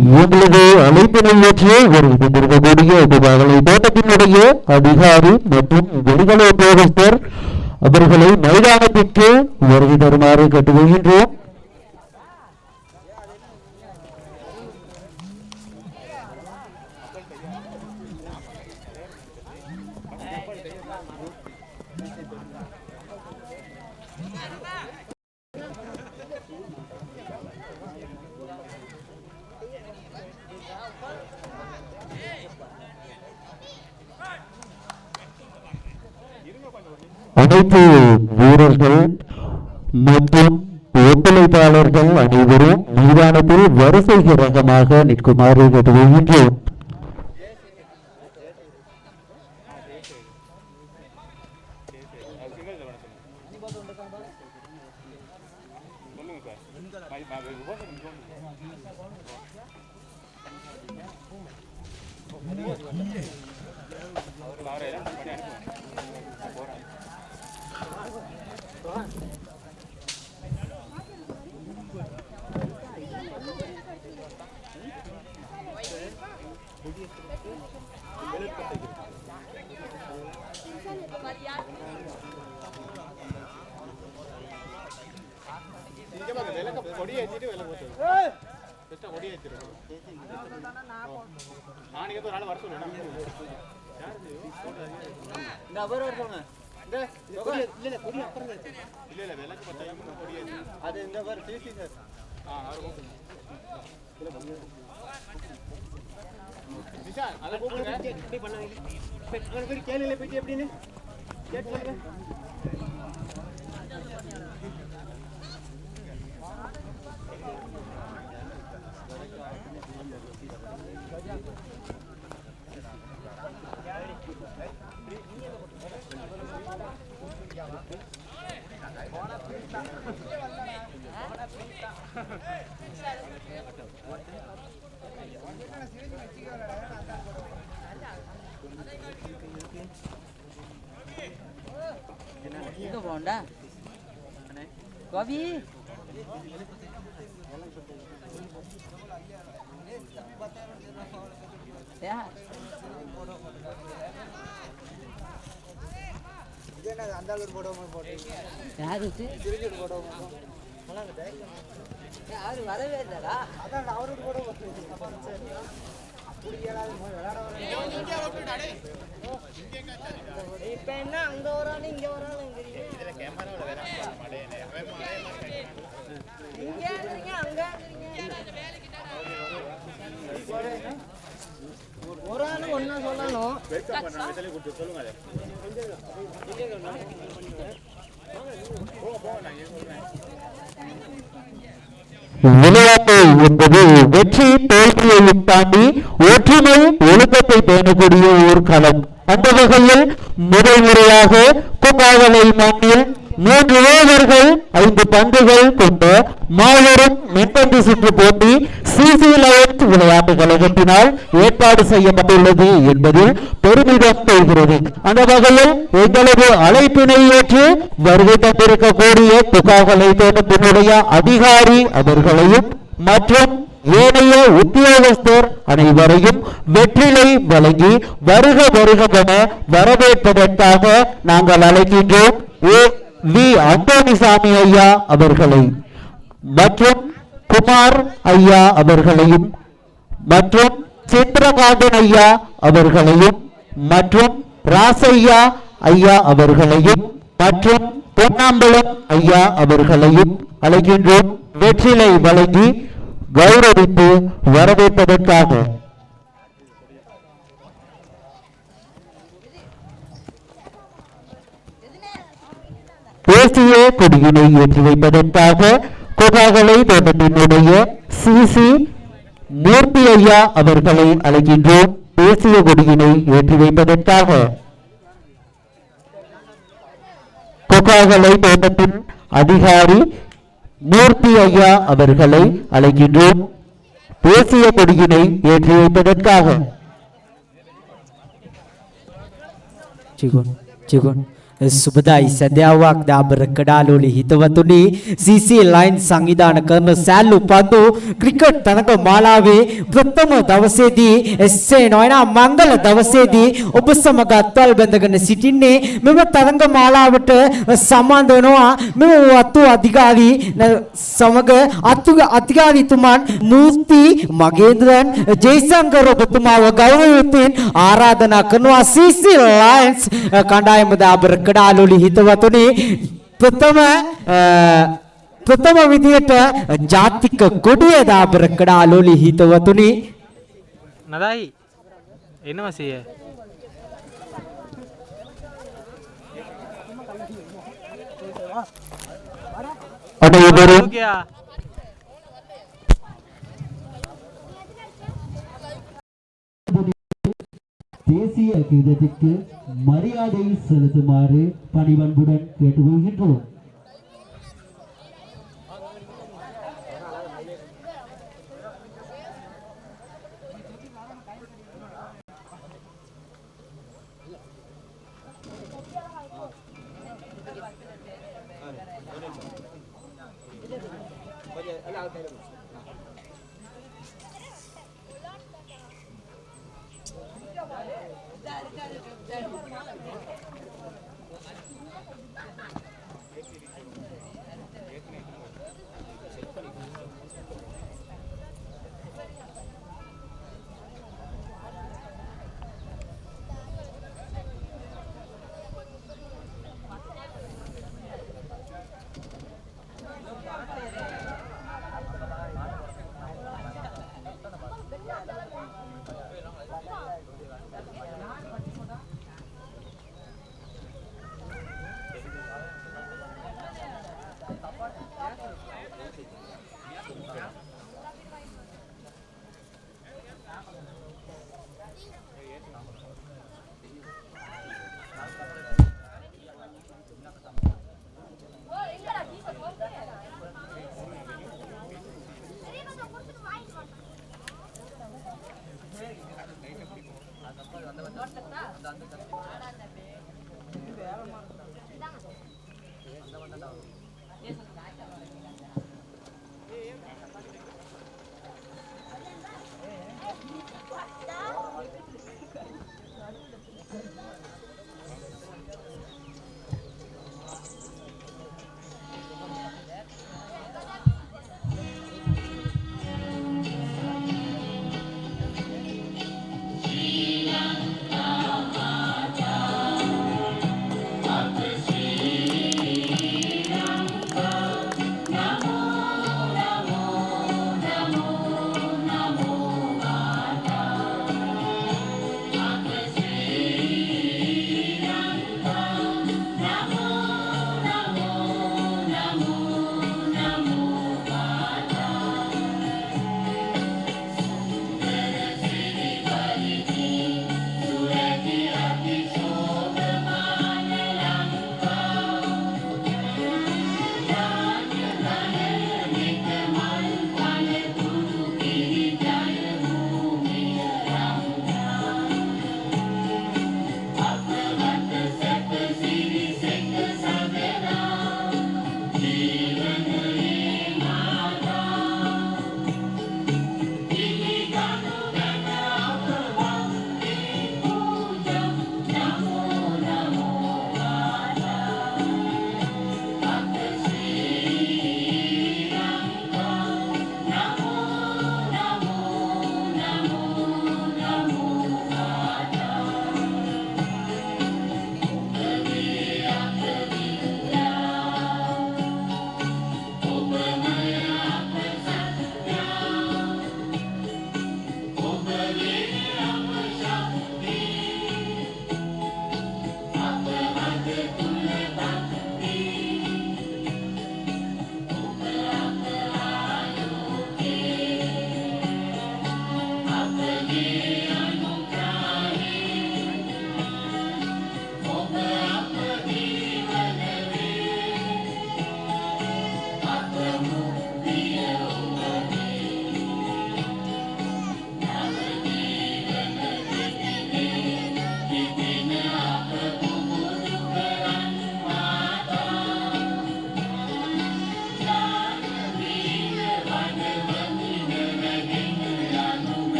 எங்களது அழைப்பினை ஏற்று வருகின்றிருக்கக்கூடிய உபகாலை தோட்டத்தினுடைய அதிகாரி மற்றும் வெளிகள உத்தியோகஸ்தர் அவர்களை மைதானத்திற்கு வருகை தருமாறு கேட்டுக்கொள்கின்றோம். அனைத்து வீரர்கள் மற்றும் ஒத்துழைப்பாளர்கள் அனைவரும் மைதானத்தில் வரிசை ரகமாக நிற்குமாறு கேட்டுக்கொள்கின்றோம். Gobi ya idena andalur bodoma potu yaru dirujur bodoma nalanga yaru varave illada adan avaru bodoma pudiyala velada inge oppida ade ipo enna anga orana inge orana ingirீங்க இதல கேமரால வேற மடையனே அவன் இங்க இருக்கீங்க அங்க இருக்கீங்க வேலைக்கு ஒரு ஆளு ஒண்ணா சொல்லணும் வெல்கம் பண்ண இதல கூட்டி சொல்லுங்க அத விளையாட்டு என்பது வெற்றி தோல்வியையும் தாண்டி ஒற்றுமை ஒழுக்கத்தை பேணக்கூடிய ஒரு களம். அந்த வகையில் முதல் முறையாக கும்பாவளை மண்ணில் 3 ஓவர்கள் 5 பந்துகள் கொண்ட மாபெரும் மென்பந்து சுற்று போட்டி சிசி 11 விளையாட்டு கழகத்தினால் ஏற்பாடு செய்யப்பட்டுள்ளது என்பதில் பெருமிதம் கொள்கிறது. அந்த வகையில் எங்களது அழைப்பினை ஏற்று வருகை தந்திருக்கக்கூடிய கும்பாவளை தோட்டத்தினுடைய அதிகாரி அவர்களையும் மற்றும் ஏனைய உத்தியோகஸ்தர் அனைவரையும் வெற்றிலை வழங்கி வருக வருகவென வரவேற்பதற்காக நாங்கள் அழைக்கின்றோம். வி அந்தோணிசாமி ஐயா அவர்களை மற்றும் குமார் ஐயா அவர்களையும் மற்றும் சித்திரகாந்தன் ஐயா அவர்களையும் மற்றும் ராசையா ஐயா அவர்களையும் மற்றும் பொன்னாம்பலம் ஐயா அவர்களையும் அழைக்கின்றோம் வெற்றிலை வழங்கி கௌரவித்து வரவேற்பதற்காக. தேசிய கொடியினை ஏற்றி வைப்பதற்காக கோகாகலை தோட்டத்தினுடைய சிசி மூர்த்தி ஐயா அவர்களை அழைக்கின்றோம். தேசிய கொடியினை ஏற்றி வைப்பதற்காக கோகாகலை தோட்டத்தின் அதிகாரி மூர்த்தி ஐயா அவர்களை அழைக்கின்றோம். தேசிய கொடியினை ஏற்றி வைப்பதற்காக සුබදායි සැදෑවක් දාබර කඩාලෝලි හිතවතුනි CC ලයින් සංවිධාන කරන සෑල්ලු පන්දු ක්‍රිකට් තරඟ මාලාවේ ප්‍රථම දවසේදී එස්සේ නොයනා මංගල දවසේදී ඔබ සමග අත්වල් බැඳගෙන සිටින්නේ මෙම තරඟ මාලාවට සම්බන්ධ වෙනවා මෙම වතු අධිකාරී සමග අධිකාරීතුමන් මූර්ති මගේන්ද්‍රන් ජයසංකර ඔබතුමාව ගෞරවයෙන් ආරාධනා කරනවා CC ලයින්ස් කණ්ඩායම දාබර කඩාලෝලි හිතවතුනි ප්‍රථම විදියට ජාතික කොඩිය දාබර කඩාලෝලි හිතවතුනි නදායි එනවා සිය අඩේබරු ගියා தேசிய கீதத்திற்கு மரியாதை செலுத்துமாறு பணிவன்புடன் கேட்டுக்கொள்கின்றோம்.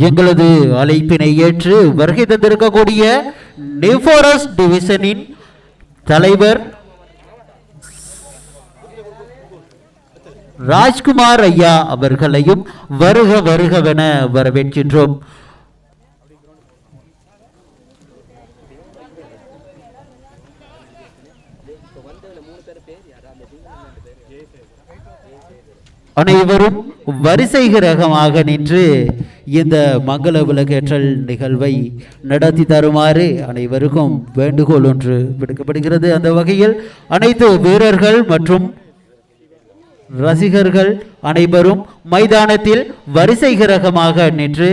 எங்களது அழைப்பினை ஏற்று வருகை தந்திருக்கக்கூடிய நியூ ஃபாரஸ்ட் டிவிஷனின் தலைவர் ராஜ்குமார் ஐயா அவர்களையும் வருக வருகவென வரவேற்கின்றோம். அனைவரும் வரிசைகரகமாக நின்று இந்த மங்கள விளக்கேற்றல் நிகழ்வை நடத்தி தருமாறு அனைவருக்கும் வேண்டுகோள் ஒன்று விடுக்கப்படுகிறது. அந்த வகையில் அனைத்து வீரர்கள் மற்றும் ரசிகர்கள் அனைவரும் மைதானத்தில் வரிசைகரகமாக நின்று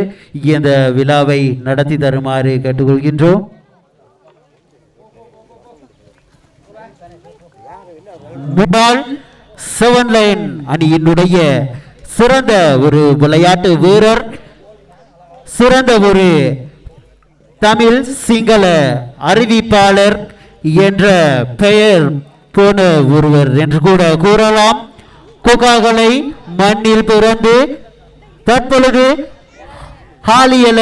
இந்த விழாவை நடத்தி தருமாறு கேட்டுக்கொள்கின்றோம். முன்னாள் 7 லைன் அணியினுடைய சிறந்த ஒரு விளையாட்டு வீரர், சிறந்த ஒரு தமிழ் சிங்கள அறிவிப்பாளர் என்ற பெயர் போன ஒருவர் என்று கூட கூறலாம். கொக்காகலை மண்ணில் பிறந்து தற்பொழுது ஹாலியல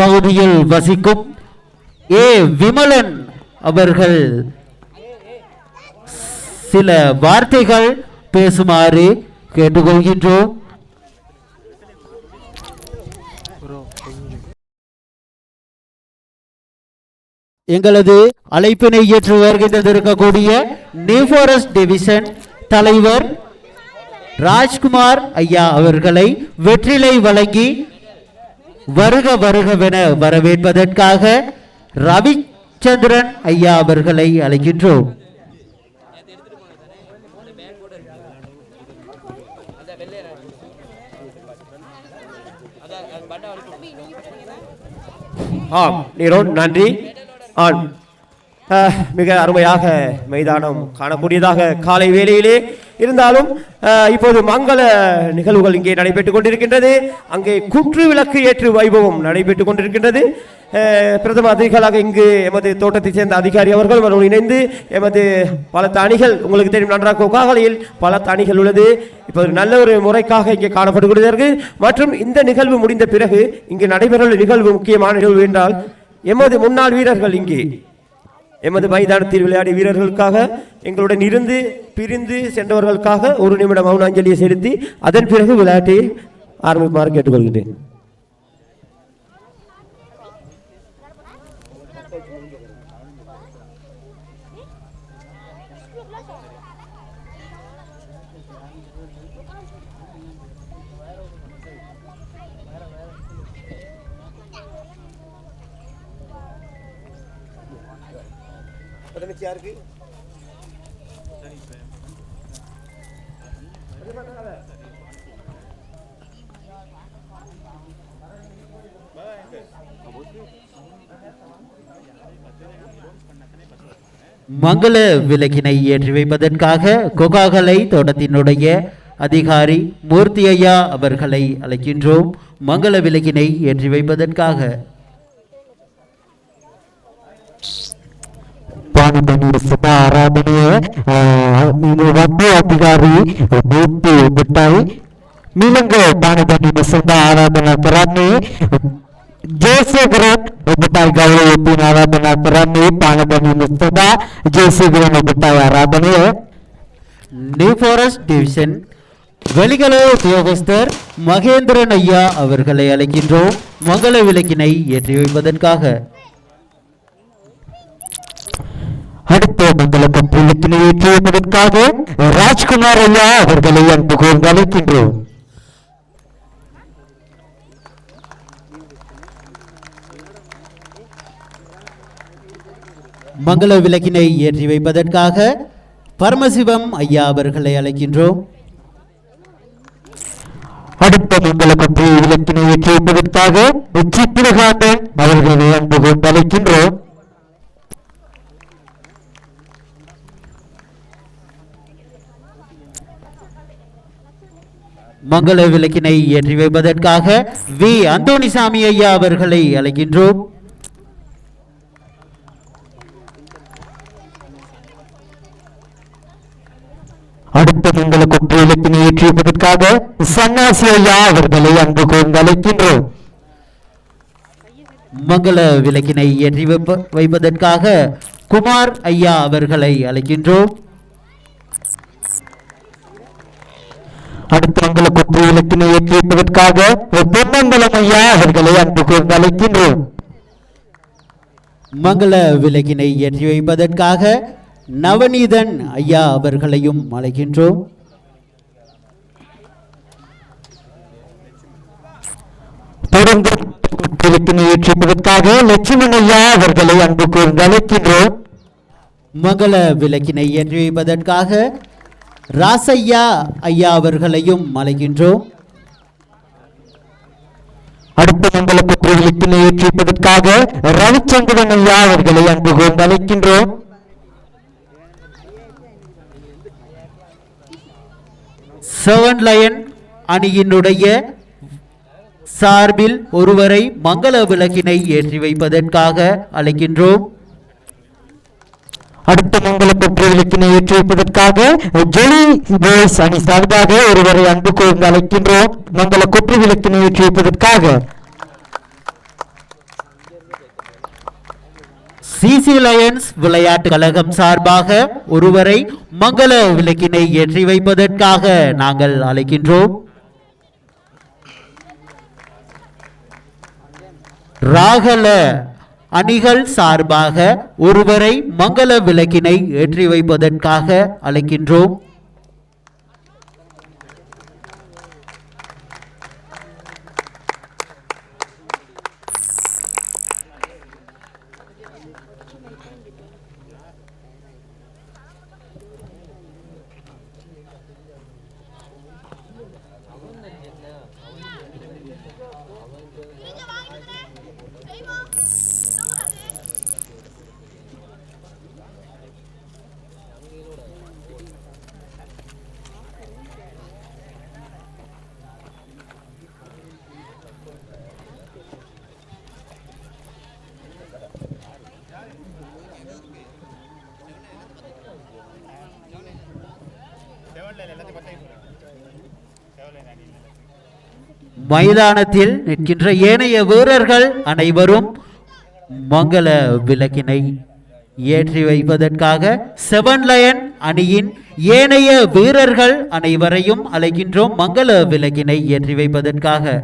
பகுதியில் வசிக்கும் விமலன் அவர்கள் சில வார்த்தைகள் பேசுமாறு கேட்டுக்கொள்கின்றோம். எங்களது அழைப்பினை ஏற்று வருகை தந்திருக்கக்கூடிய நியூ ஃபாரஸ்ட் டிவிஷன் தலைவர் ராஜ்குமார் ஐயா அவர்களை வெற்றிலை வழங்கி வருக வருகவென வரவேற்பதற்காக ரவிச்சந்திரன் ஐயா அவர்களை அழைக்கின்றோம். நீரோன் நன்றி. மிக அருமையாக மைதானம் காணக்கூடியதாக காலை வேளையிலே இருந்தாலும் இப்போது மங்கள நிகழ்வுகள் இங்கே நடைபெற்றுக் கொண்டிருக்கின்றது. அங்கே குற்று விளக்கு ஏற்று வைபவம் நடைபெற்றுக் கொண்டிருக்கின்றது. பிரதம அதிகாரிகளாக இங்கு எமது தோட்டத்தை சேர்ந்த அதிகாரி அவர்கள் இணைந்து எமது பல அணிகள், உங்களுக்கு தெரியும் நன்றாக கொக்காகலையில் பல அணிகள் உள்ளது. இப்போது நல்ல ஒரு முறைக்காக இங்கே காணப்படுகிறது. மற்றும் இந்த நிகழ்வு முடிந்த பிறகு இங்கு நடைபெறும் நிகழ்வு, முக்கியமான நிகழ்வு என்றால் எமது முன்னாள் வீரர்கள் இங்கே எமது மைதானத்தில் விளையாடிய வீரர்களுக்காக எங்களுடன் இருந்து பிரிந்து சென்றவர்களுக்காக ஒரு நிமிடம் மௌன அஞ்சலியை செலுத்தி அதன் பிறகு விளையாட்டை ஆரம்பிக்குமாறு கேட்டுக்கொள்கிறேன். மங்கள விளக்கினை ஏற்றி வைப்பதற்காக கொக்காகலை தோட்டத்தினுடைய அதிகாரி மூர்த்தி ஐயா அவர்களை அழைக்கின்றோம். மங்கள விளக்கினை ஏற்றி வைப்பதற்காக அதிகாரி மூர்த்தி மிட்டாய் மீளங்க பாணிபணி ஆராதனை ජේසුග්‍රන් ඔබටයි ගෞරවය පින් ආරාධනා කරන්නේ පානගම මුස්තෆා ජේසුග්‍රන් ඔබටයි ආරාධනය நியூ ஃபாரஸ்ட் டிவிஷன் வெளிகள உத்தியோகஸ்தர் மகேந்திரன் ஐயா அவர்களை அழைக்கின்றோம் மங்கள விளக்கினை ஏற்றி வைப்பதற்காக. அடுத்த மங்கள விளக்கினை ஏற்றி வைப்பதற்காக ராஜ்குமார் ஐயா அவர்களை அன்பு கூர்ந்து அழைக்கின்றோம். மங்கள விளக்கினை ஏற்றி வைப்பதற்காக பரமசிவம் ஐயா அவர்களை அழைக்கின்றோம். அடுத்த மங்கள விளக்கினை ஏற்றி வைப்பதற்காக சித்திரகாந்தன் அவர்களை அன்பு கூர்ந்து அழைக்கின்றோம். மங்கள விளக்கினை ஏற்றி வைப்பதற்காக வி அந்தோணிசாமி ஐயா அவர்களை அழைக்கின்றோம். அடுத்த மங்கள விளக்கினை ஏற்றி வைப்பதற்காக சன்னாசி ஐயா அவர்களை அன்பு கூர்ந்து அழைக்கின்றோம். மங்கள விளக்கினை ஏற்றி வைப்பதற்காக குமார் ஐயா அவர்களை அழைக்கின்றோம். அடுத்த மங்கள விளக்கினை ஏற்றி வைப்பதற்காக பொன்னம்பலம் ஐயா அவர்களை அன்பு கூர்ந்து அழைக்கின்றோம். மங்கள விளக்கினை ஏற்றி வைப்பதற்காக நவநீதன் ஐயா அவர்களையும் அழைக்கின்றோம். தொடர்ந்து விளக்கினை ஏற்றி வைப்பதற்காக லட்சுமணன் ஐயா அவர்களை அன்பு கூர்ந்து அழைக்கின்றோம். மங்கள விளக்கினை ஏற்றி வைப்பதற்காக ராசையா ஐயா அவர்களையும் அழைக்கின்றோம். அடுத்த மங்கள விளக்கினை ஏற்றி வைப்பதற்காக ரவிச்சந்திரன் ஐயா அவர்களை அன்பு கூர்ந்து அழைக்கின்றோம். செவன் லயன் அணியினுடைய சார்பில் ஒருவரை மங்கள விளக்கினை ஏற்றி வைப்பதற்காக அழைக்கின்றோம். அடுத்த மங்கள விளக்கினை ஏற்றி வைப்பதற்காக ஜெலி பாய்ஸ் அணி சார்பாக ஒருவரை அன்பு கூர்ந்து அழைக்கின்றோம். மங்கள விளக்கினை ஏற்றி வைப்பதற்காக சிசி லயன்ஸ் விளையாட்டு கழகம் சார்பாக ஒருவரை மங்கள விளக்கினை ஏற்றி வைப்பதற்காக நாங்கள் அழைக்கின்றோம். ராகல அணிகள் சார்பாக ஒருவரை மங்கள விளக்கினை ஏற்றி வைப்பதற்காக அழைக்கின்றோம். மைதானத்தில் நிற்கின்ற ஏனைய வீரர்கள் அனைவரும் மங்கள விளக்கினை ஏற்றி வைப்பதற்காக செவன் லயன் அணியின் ஏனைய வீரர்கள் அனைவரையும் அழைக்கின்றோம் மங்கள விளக்கினை ஏற்றி வைப்பதற்காக.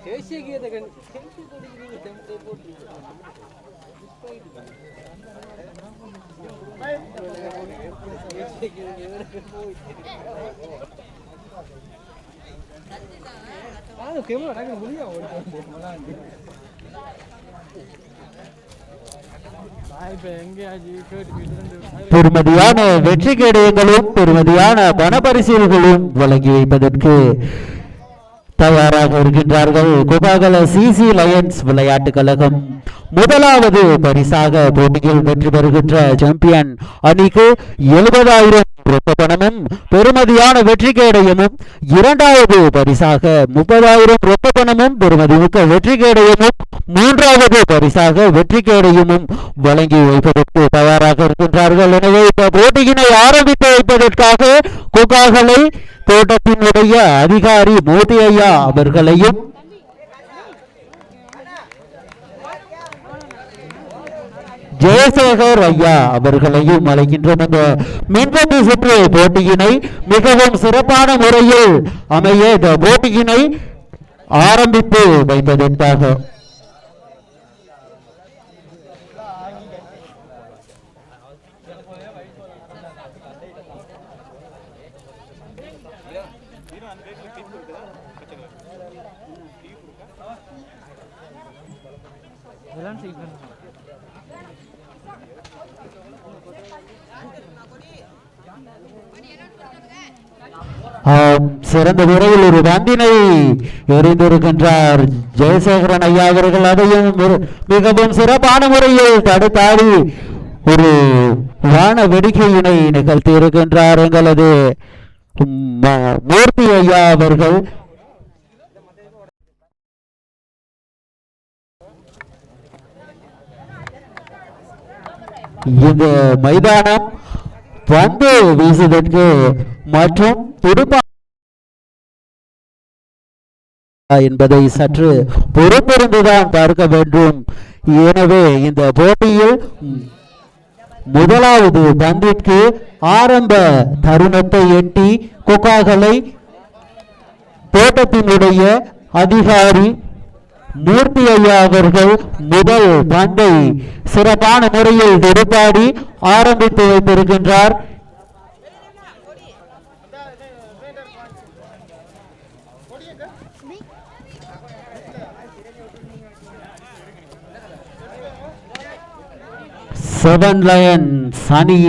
தேசிய கீத பெருமதியான வெற்றி கேடயங்களும் பெருமதியான பணப்பரிசீல்களும் வழங்கி வைப்பதற்கு தயாராக இருக்கின்றார்கள் கோபாகல சிசி லயன்ஸ் விளையாட்டு கழகம். முதலாவது பரிசாக போட்டியில் வெற்றி பெறுகின்ற சாம்பியன் அணிக்கு 70,000 ரொக்க பணமும் பெருமதியான வெற்றி கேடயமும், இரண்டாவது பரிசாக 30,000 ரொக்க பணமும் பெருமதிமிக்க வெற்றி கேடயமும், மூன்றாவது பரிசாக வெற்றி கேடயமும் வழங்கி வைப்பதற்கு தயாராக இருக்கின்றார்கள். எனவே இந்த போட்டியினை ஆரம்பித்து வைப்பதற்காக கோகாகலை தோட்டத்தினுடைய அதிகாரி மோதி ஐயா அவர்களையும் ஜெயசேகர் ஐயா அவர்களையும் அழைக்கின்றோம். இந்த மின்பந்து சுற்று போட்டியினை மிகவும் சிறப்பான முறையில் அமைய இந்த போட்டியினை ஆரம்பித்து வைப்பதற்காக சிறந்த முறையில் ஒரு பந்தினை எறிந்திருக்கின்றார் ஜெயசேகரன் ஐயா அவர்கள். அதையும் மிகவும் சிறப்பான முறையில் தடுத்தாடி ஒரு வான வெடிக்கையினை நிகழ்த்தி இருக்கின்றார் எங்களது மூர்த்தி ஐயா அவர்கள். இந்த மைதானம் பந்து வீசுவதற்கு மற்றும் துடுப்பா என்பதை சற்று பொறுத்திருந்துதான் பார்க்க வேண்டும். எனவே இந்த போட்டியில் முதலாவது பந்திற்கு ஆரம்ப தருணத்தை எட்டி கோகாகலை தோட்டத்தினுடைய அதிகாரி மூர்த்தி ஐயா அவர்கள் முதல் பந்தை சிறப்பான முறையில் துடுப்பாடி ஆரம்பித்து வைத்திருக்கின்றார். செவன் லயன்ஸ் அணி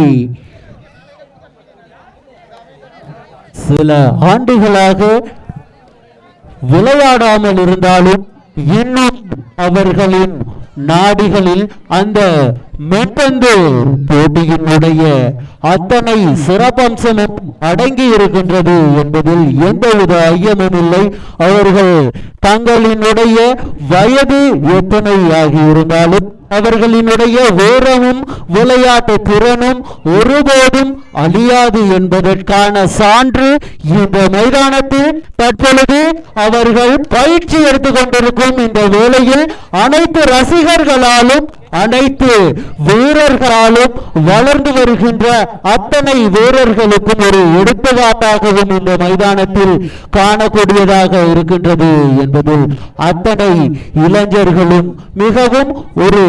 சில ஆண்டுகளாக விளையாடாமல் இருந்தாலும் இன்னும் அவர்களின் நாடுகளில் அந்த மென்பந்து போட்டியினுடைய அத்தனை சிறப்பம்சமும் அடங்கி இருக்கின்றது என்பதில் எந்தவித ஐயமும் இல்லை. அவர்கள் தங்களினுடைய வயது எத்தனை ஆகியிருந்தாலும் அவர்களினுடைய வீரமும் விளையாட்டு திறனும் ஒருபோதும் அழியாது என்பதற்கான சான்று இந்த மைதானத்தில் தற்பொழுது அவர்கள் பயிற்சி எடுத்துக் கொண்டிருக்கும் இந்த வேளையில் அனைத்து ரசிகர்களாலும் அனைத்து வீரர்களாலும் வளர்ந்து வருகின்ற அத்தனை வீரர்களுக்கும் ஒரு எடுத்துக்காட்டாகவும் இந்த மைதானத்தில் காணக்கூடியதாக இருக்கின்றது என்பதில் அத்தனை இளைஞர்களும் மிகவும் ஒரு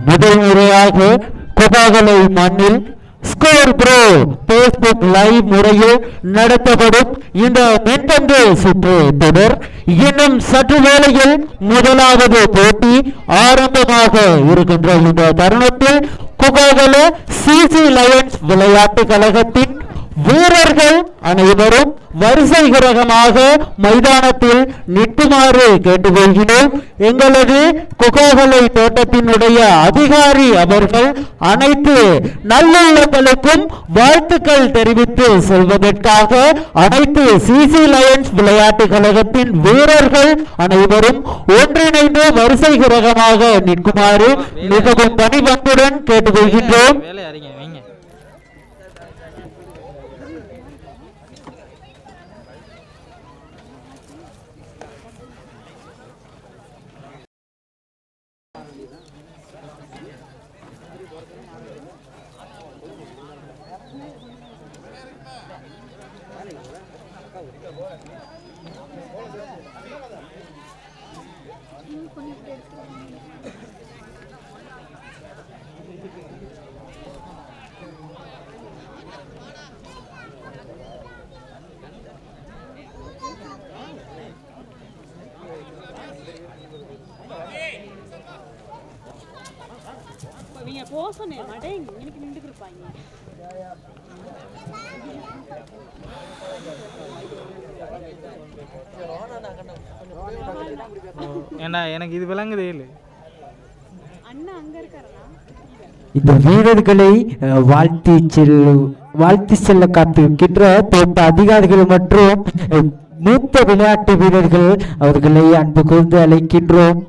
முதல் முறையாக கோபாகலை மண்ணில் ஸ்கோர் ப்ரோ பேஸ்புக் லைவ் முறையில் நடத்தப்படும் இந்த மென்பந்து சுற்று தொடர் இன்னும் சற்று வேளையில் முதலாவது போட்டி ஆரம்பமாக இருக்கின்ற இந்த தருணத்தில் கோபாகலை சிசி லயன்ஸ் விளையாட்டு கழகத்தின் வீரர்கள் அனைவரும் வரிசை கிரகமாக மைதானத்தில் நிற்குமாறு கேட்டுக்கொள்கிறோம். எங்களது கோகாகலை தோட்டத்தினுடைய அதிகாரி அவர்கள் அனைத்து நல்லுள்ளங்களுக்கும் வாழ்த்துக்கள் தெரிவித்து செல்வதற்காக அனைத்து சிசி லயன்ஸ் விளையாட்டு கழகத்தின் வீரர்கள் அனைவரும் ஒன்றிணைந்து வரிசை கிரகமாக நிற்குமாறு மிகவும் பணிபந்துடன் கேட்டுக்கொள்கின்றோம். நீங்க போக சொன்னேன் மடே எனக்கு நின்றுட்டு இருப்பாங்க. ஏண்டா எனக்கு இது விளங்குதே இல்லை. அண்ணா அங்க இருக்காரா? இந்த வீரர்களை வாழ்த்தி செல்ல காத்திருக்கின்ற தோட்ட அதிகாரிகள் மற்றும் மூத்த விளையாட்டு வீரர்கள் அவர்களை அன்பு கூர்ந்து அழைக்கின்றோம்.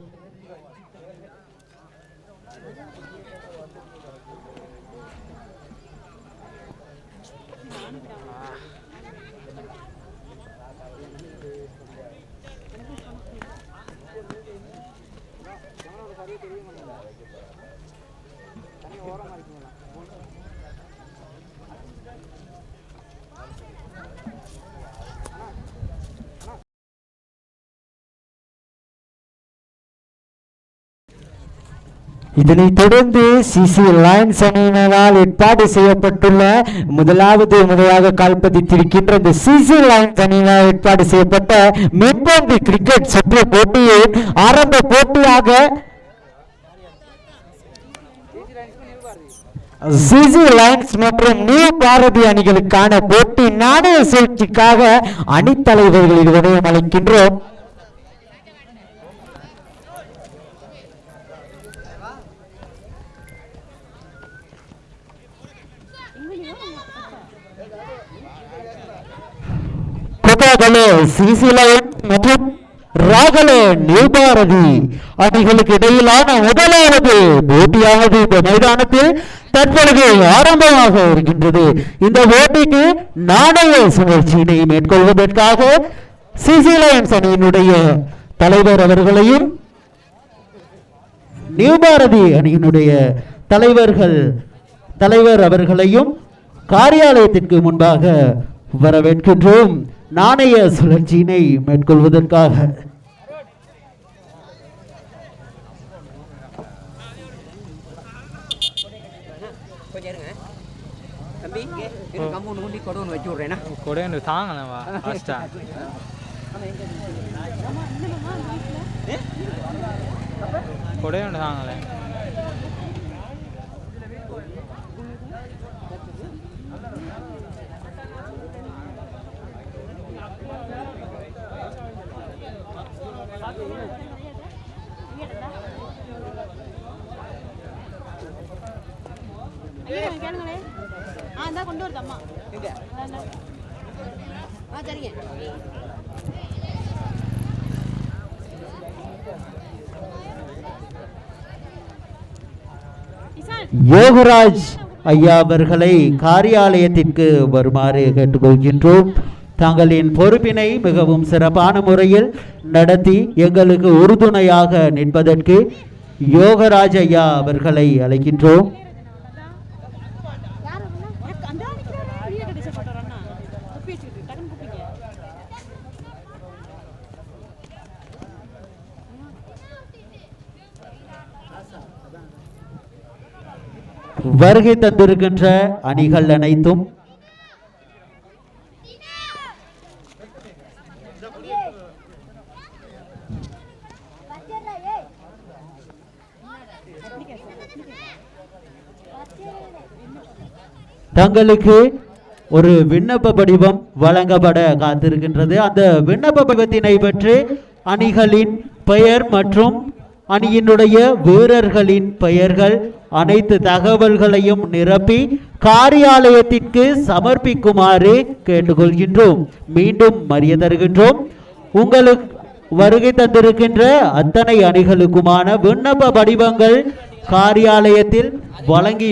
இதனைத் தொடர்ந்து சிசி லயன்ஸ் அணியினரால் ஏற்பாடு செய்யப்பட்டுள்ள முதலாவது முறையாக கால்பதித்திருக்கின்ற இந்த சிசி லயன்ஸ் அணியினால் ஏற்பாடு செய்யப்பட்ட மென்பந்து கிரிக்கெட் சுற்று போட்டியின் ஆரம்ப போட்டியாக சிசி லயன்ஸ் மற்றும் நியூ பாரதி அணிகளுக்கான போட்டி நாணய சுழற்சிக்காக அணித்தலைவர்கள் விடயம் அளிக்கின்றோம். சிசி லயன்ஸ் மற்றும் ராகலே நியூ பாரதி அணிகளுக்கு இடையிலான முதலாவது போட்டியானது இந்த மைதானத்தில் தற்பொழுது ஆரம்பமாக இருக்கின்றது. இந்த போட்டிக்கு நாணய சுழற்சியினை மேற்கொள்வதற்காக சிசி லயன்ஸ் அணியினுடைய தலைவர் அவர்களையும் நியூ பாரதி அணியினுடைய தலைவர் அவர்களையும் காரியாலயத்திற்கு முன்பாக வரவேற்கின்றோம். நாணய சுழற்சியினை மேற்கொள்வதற்காக கொடையண்டு தாங்கண்ணவா ஃபஸ்ட்டா கொடையண்டு தாங்கலை. கேளுங்களே. இந்தா கொண்டு வருது அம்மா. சரிங்க. யோகராஜ் ஐயா அவர்களை காரியாலயத்திற்கு வருமாறு கேட்டுக்கொள்கின்றோம். தங்களின் பொறுப்பினை மிகவும் சிறப்பான முறையில் நடத்தி எங்களுக்கு உறுதுணையாக நிற்பதற்கு யோகராஜ் ஐயா அவர்களை அழைக்கின்றோம். வருகை தந்திருக்கின்ற அணிகள் அனைத்தும் தங்களுக்கு ஒரு விண்ணப்ப படிவம் வழங்கப்பட காத்திருக்கின்றது. அந்த விண்ணப்ப படிவத்தினை பற்றி அணிகளின் பெயர் மற்றும் அணியினுடைய வீரர்களின் பெயர்கள் அனைத்து தகவல்களையும் நிரப்பி காரியாலயத்திற்கு சமர்ப்பிக்குமாறு கேட்டுக்கொள்கின்றோம். மீண்டும் மறிய தருகின்றோம். உங்களுக்கு வருகை தந்திருக்கின்ற அத்தனை அணிகளுக்குமான விண்ணப்ப படிவங்கள் காரியாலயத்தில் வழங்கி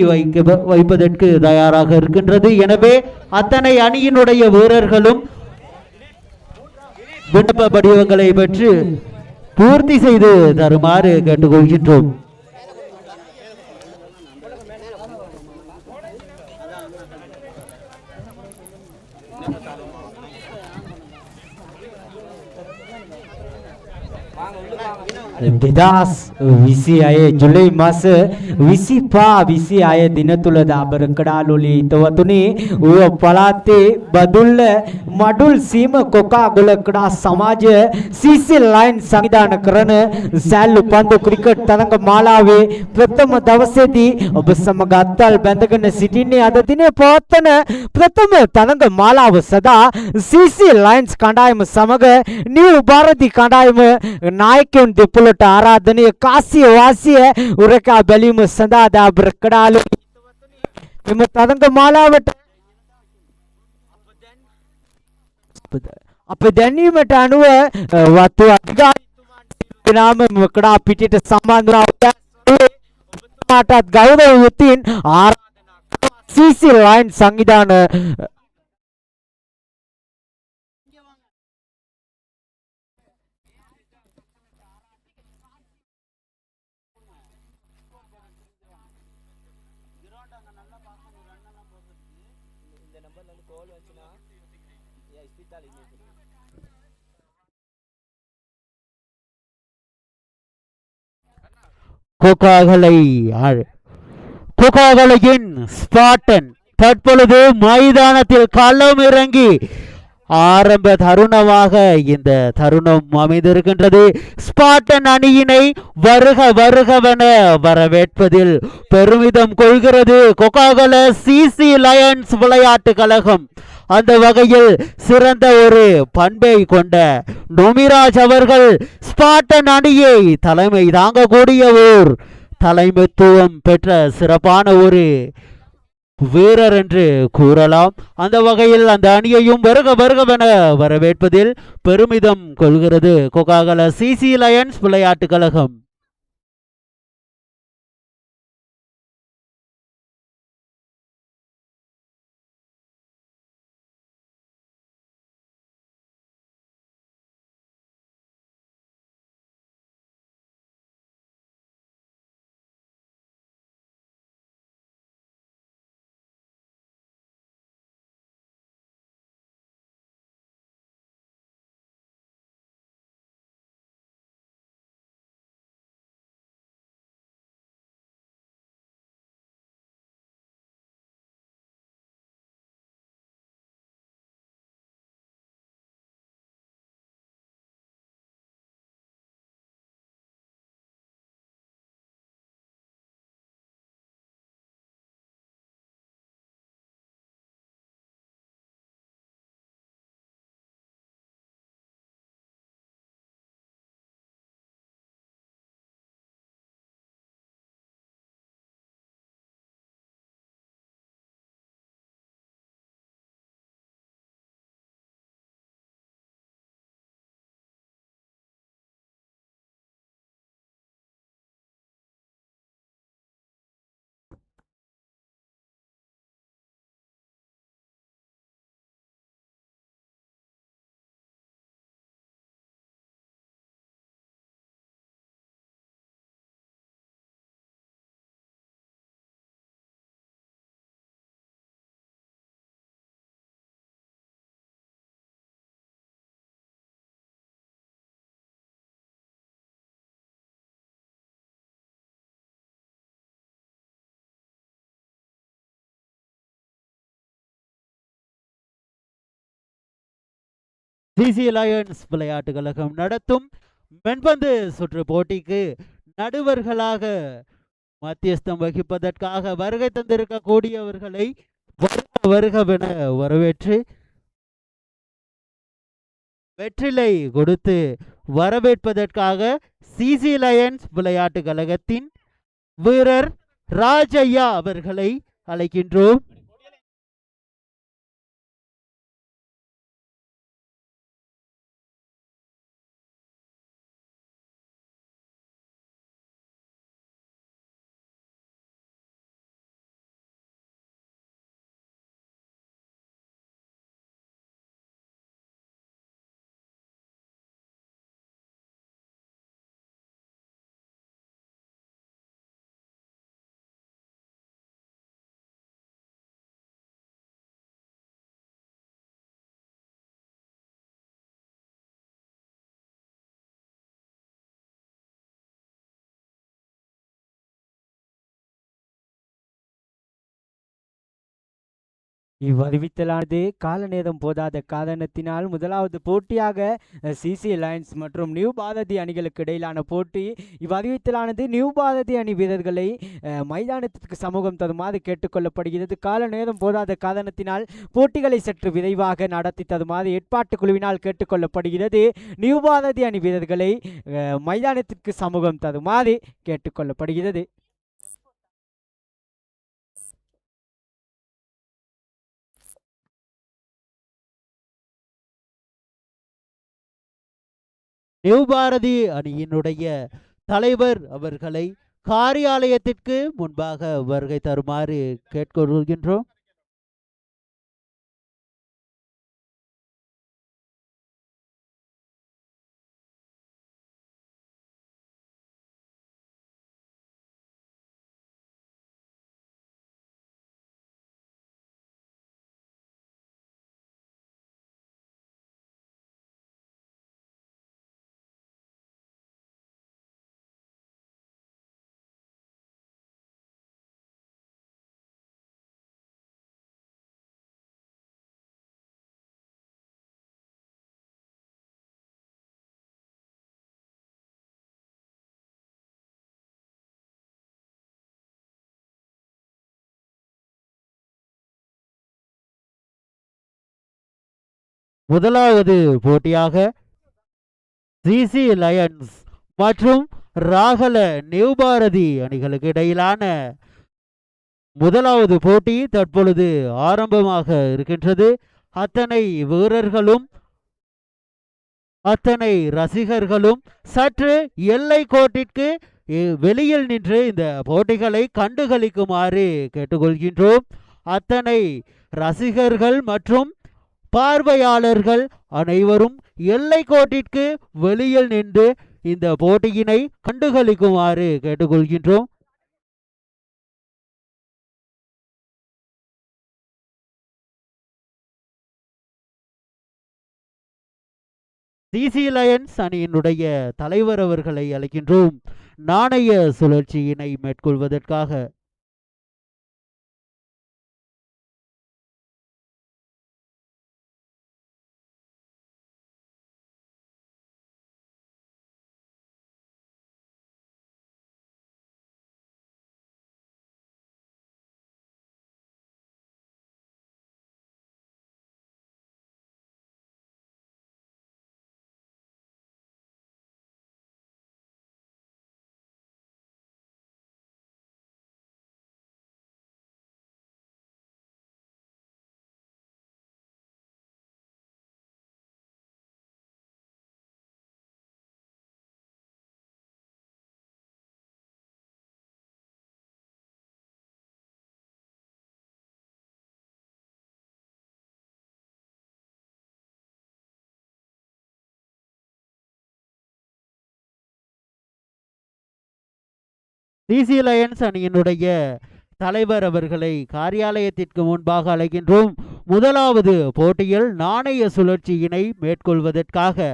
வைப்பதற்கு தயாராக இருக்கின்றது. எனவே அத்தனை அணியினுடைய வீரர்களும் விண்ணப்ப படிவங்களை பெற்று பூர்த்தி செய்து தருமாறு கேட்டுக்கொள்கின்றோம். 2026 ජුලයි මාස 25 දින තුල දාබර කඩාලොලි හිතවතුනි ඌව පළාතේ බදුල්ල මඩුල් සීම කොකාගොල ක්‍රඩා සමාජ CC ලයින් සංවිධාන කරන සෑල්ලු පන්දු ක්‍රිකට් තරඟ මාලාවේ ප්‍රථම දවසේදී ඔබ සමග අත්වල් බැඳගෙන සිටින්නේ අද දිනේ පවත්වන ප්‍රථම තරඟ මාලාව සදා CC ලයින්ස් කණ්ඩායම සමග නිව් ಭಾರತಿ කණ්ඩායම නායකයන් දෙපොළට ආරාධනීය කාසිය වාසිය උරකා බැලීම සඳහා දා බ්‍රකඩාලු එම තරඟ මාලාවට අප දැනීමට අනුව වතු අධිකාරීතුමාට නාම මකඩා පිටිට සම්බන්ධ වුණා ඔබතුමාටත් ගෞරව යුතින් ආරාධනා CC ලයින් සංවිධාන கோகாகலையின் ஸ்பாட்டன் தற்பொழுது மைதானத்தில் களம் இறங்கி ஆரம்ப தருணமாக இந்த தருணம் அமைந்திருக்கின்றது. ஸ்பாட்டன் அணியினை வருக வருகவென வரவேற்பதில் பெருமிதம் கொள்கிறது கொக்காகல CC லயன்ஸ் விளையாட்டு கழகம். அந்த வகையில் சிறந்த ஒரு பண்பை கொண்ட நொமிராஜ் அவர்கள் ஸ்பாட்டன் அணியை தலைமை தாங்கக்கூடிய ஓர் தலைமைத்துவம் பெற்ற சிறப்பான ஒரு வீரர் என்று கூறலாம். அந்த வகையில் அந்த அணியையும் வருக வருகவென வரவேற்பதில் பெருமிதம் கொள்கிறது கொக்காகல CC லயன்ஸ் விளையாட்டு கழகம். CC லயன்ஸ் விளையாட்டு கழகம் நடத்தும் மென்பந்து சுற்று போட்டிக்கு நடுவர்களாக மத்தியஸ்தம் வகிப்பதற்காக வருகை தந்திருக்கக்கூடியவர்களை வருகவென வரவேற்று வெற்றிலை கொடுத்து வரவேற்பதற்காக CC லயன்ஸ் விளையாட்டு கழகத்தின் வீரர் ராஜையா அவர்களை அழைக்கின்றோம். இவ்வறிவித்தலானது கால நேரம் போதாத காரணத்தினால் முதலாவது போட்டியாக சிசி லைன்ஸ் மற்றும் நியூ பாரதி அணிகளுக்கு இடையிலான போட்டி. இவ்வறிவித்தலானது நியூ பாரதி அணி வீரர்களை மைதானத்திற்கு சமூகம் தருமாறு கேட்டுக்கொள்ளப்படுகிறது. கால நேரம் போதாத காரணத்தினால் போட்டிகளை சற்று விரைவாக நடத்தி தருமாறு ஏற்பாட்டு குழுவினால் கேட்டுக்கொள்ளப்படுகிறது. நியூ பாரதி அணி வீரர்களை மைதானத்திற்கு சமூகம் தருமாறு கேட்டுக்கொள்ளப்படுகிறது. நியூ பாரதி அணியினுடைய தலைவர் அவர்களை காரியாலயத்திற்கு முன்பாக வருகை தருமாறு கேட்டுக்கொள்கின்றோம். முதலாவது போட்டியாக சிசி லயன்ஸ் மற்றும் ராகல நியூ பாரதி அணிகளுக்கு இடையிலான முதலாவது போட்டி தற்பொழுது ஆரம்பமாக இருக்கின்றது. அத்தனை வீரர்களும் அத்தனை ரசிகர்களும் சற்று எல்லை கோட்டிற்கு வெளியில் நின்று இந்த போட்டிகளை கண்டுகளிக்குமாறு கேட்டுக்கொள்கின்றோம். அத்தனை ரசிகர்கள் மற்றும் பார்வையாளர்கள் அனைவரும் எல்லை கோட்டிற்கு வெளியில் நின்று இந்த போட்டியினை கண்டுகளிக்குமாறு கேட்டுக்கொள்கின்றோம். சிசி லயன்ஸ் அணியினுடைய தலைவர் அவர்களை அழைக்கின்றோம் நாணய சுழற்சியினை மேற்கொள்வதற்காக. சிசி லயன்ஸ் அணியினுடைய தலைவர் அவர்களை காரியாலயத்திற்கு முன்பாக அழைக்கின்றோம். முதலாவது போட்டியில் நாணய சுழற்சியினை மேற்கொள்வதற்காக.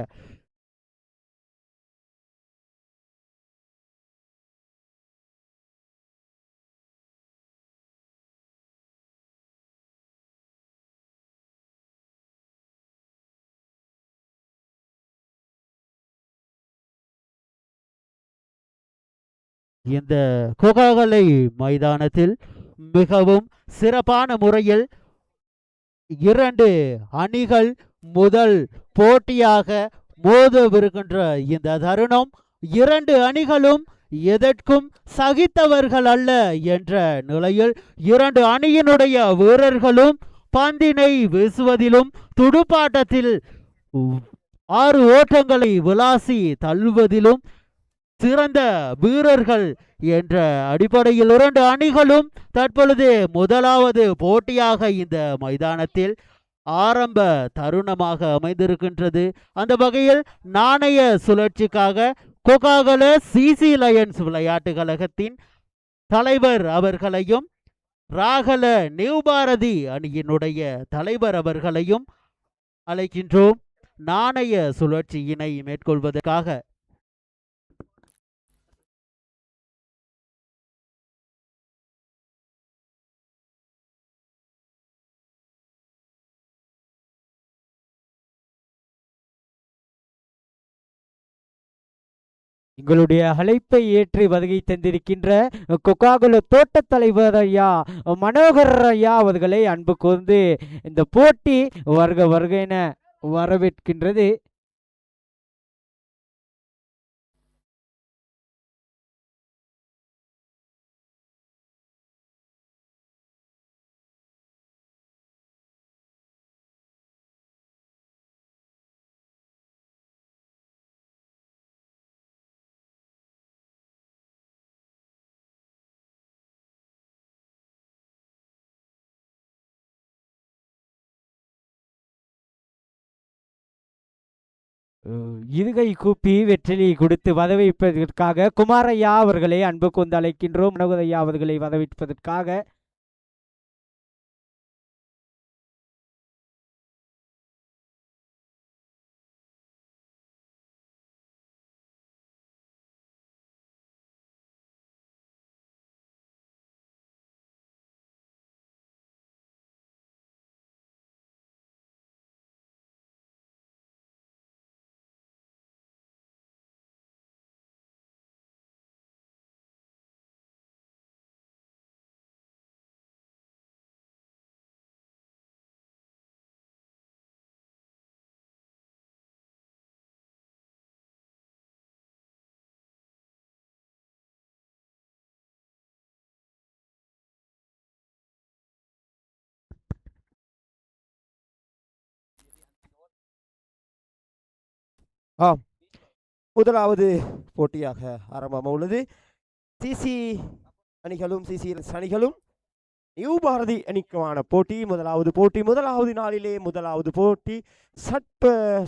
இந்த கோகாகலை மைதானத்தில் மிகவும் சிறப்பான முறையில் இரண்டு அணிகள் முதல் போட்டியாக மோதவிருக்கின்ற இந்த தருணம் இரண்டு அணிகளும் எதற்கும் சகித்தவர்கள் அல்ல என்ற நிலையில் இரண்டு அணியினுடைய வீரர்களும் பந்தினை வீசுவதிலும் துடுப்பாட்டத்தில் 6 ஓட்டங்களை விளாசி தள்ளுவதிலும் சிறந்த வீரர்கள் என்ற அடிப்படையில் இரண்டு அணிகளும் தற்பொழுது முதலாவது போட்டியாக இந்த மைதானத்தில் ஆரம்ப தருணமாக அமைந்திருக்கின்றது. அந்த வகையில் நாணய சுழற்சிக்காக கோகாகல சிசி லயன்ஸ் விளையாட்டு கழகத்தின் தலைவர் அவர்களையும் ராகல நியூ பாரதி அணியினுடைய தலைவர் அவர்களையும் அழைக்கின்றோம் நாணய சுழற்சியினை மேற்கொள்வதற்காக. எங்களுடைய அழைப்பை ஏற்று வருகை தந்திருக்கின்ற கொக்காகுல தோட்டத் தலைவர் ஐயா மனோகர் ஐயா அவர்களை அன்பு கூர்ந்து இந்த போட்டி வருக வருக என வரவேற்கின்றது. இருகை கூப்பி வெற்றிலை கொடுத்து வரவேற்பதற்காக குமாரையா அவர்களை அன்பு கொண்டு அழைக்கின்றோம். மனோகரையா அவர்களை வரவேற்பதற்காக முதலாவது போட்டியாக ஆரம்பமாக உள்ளது. சிசி அணிகளும் சிசி அணிகளும் நியூ பாரதி அணிக்குமான போட்டி. முதலாவது நாளிலே முதலாவது போட்டி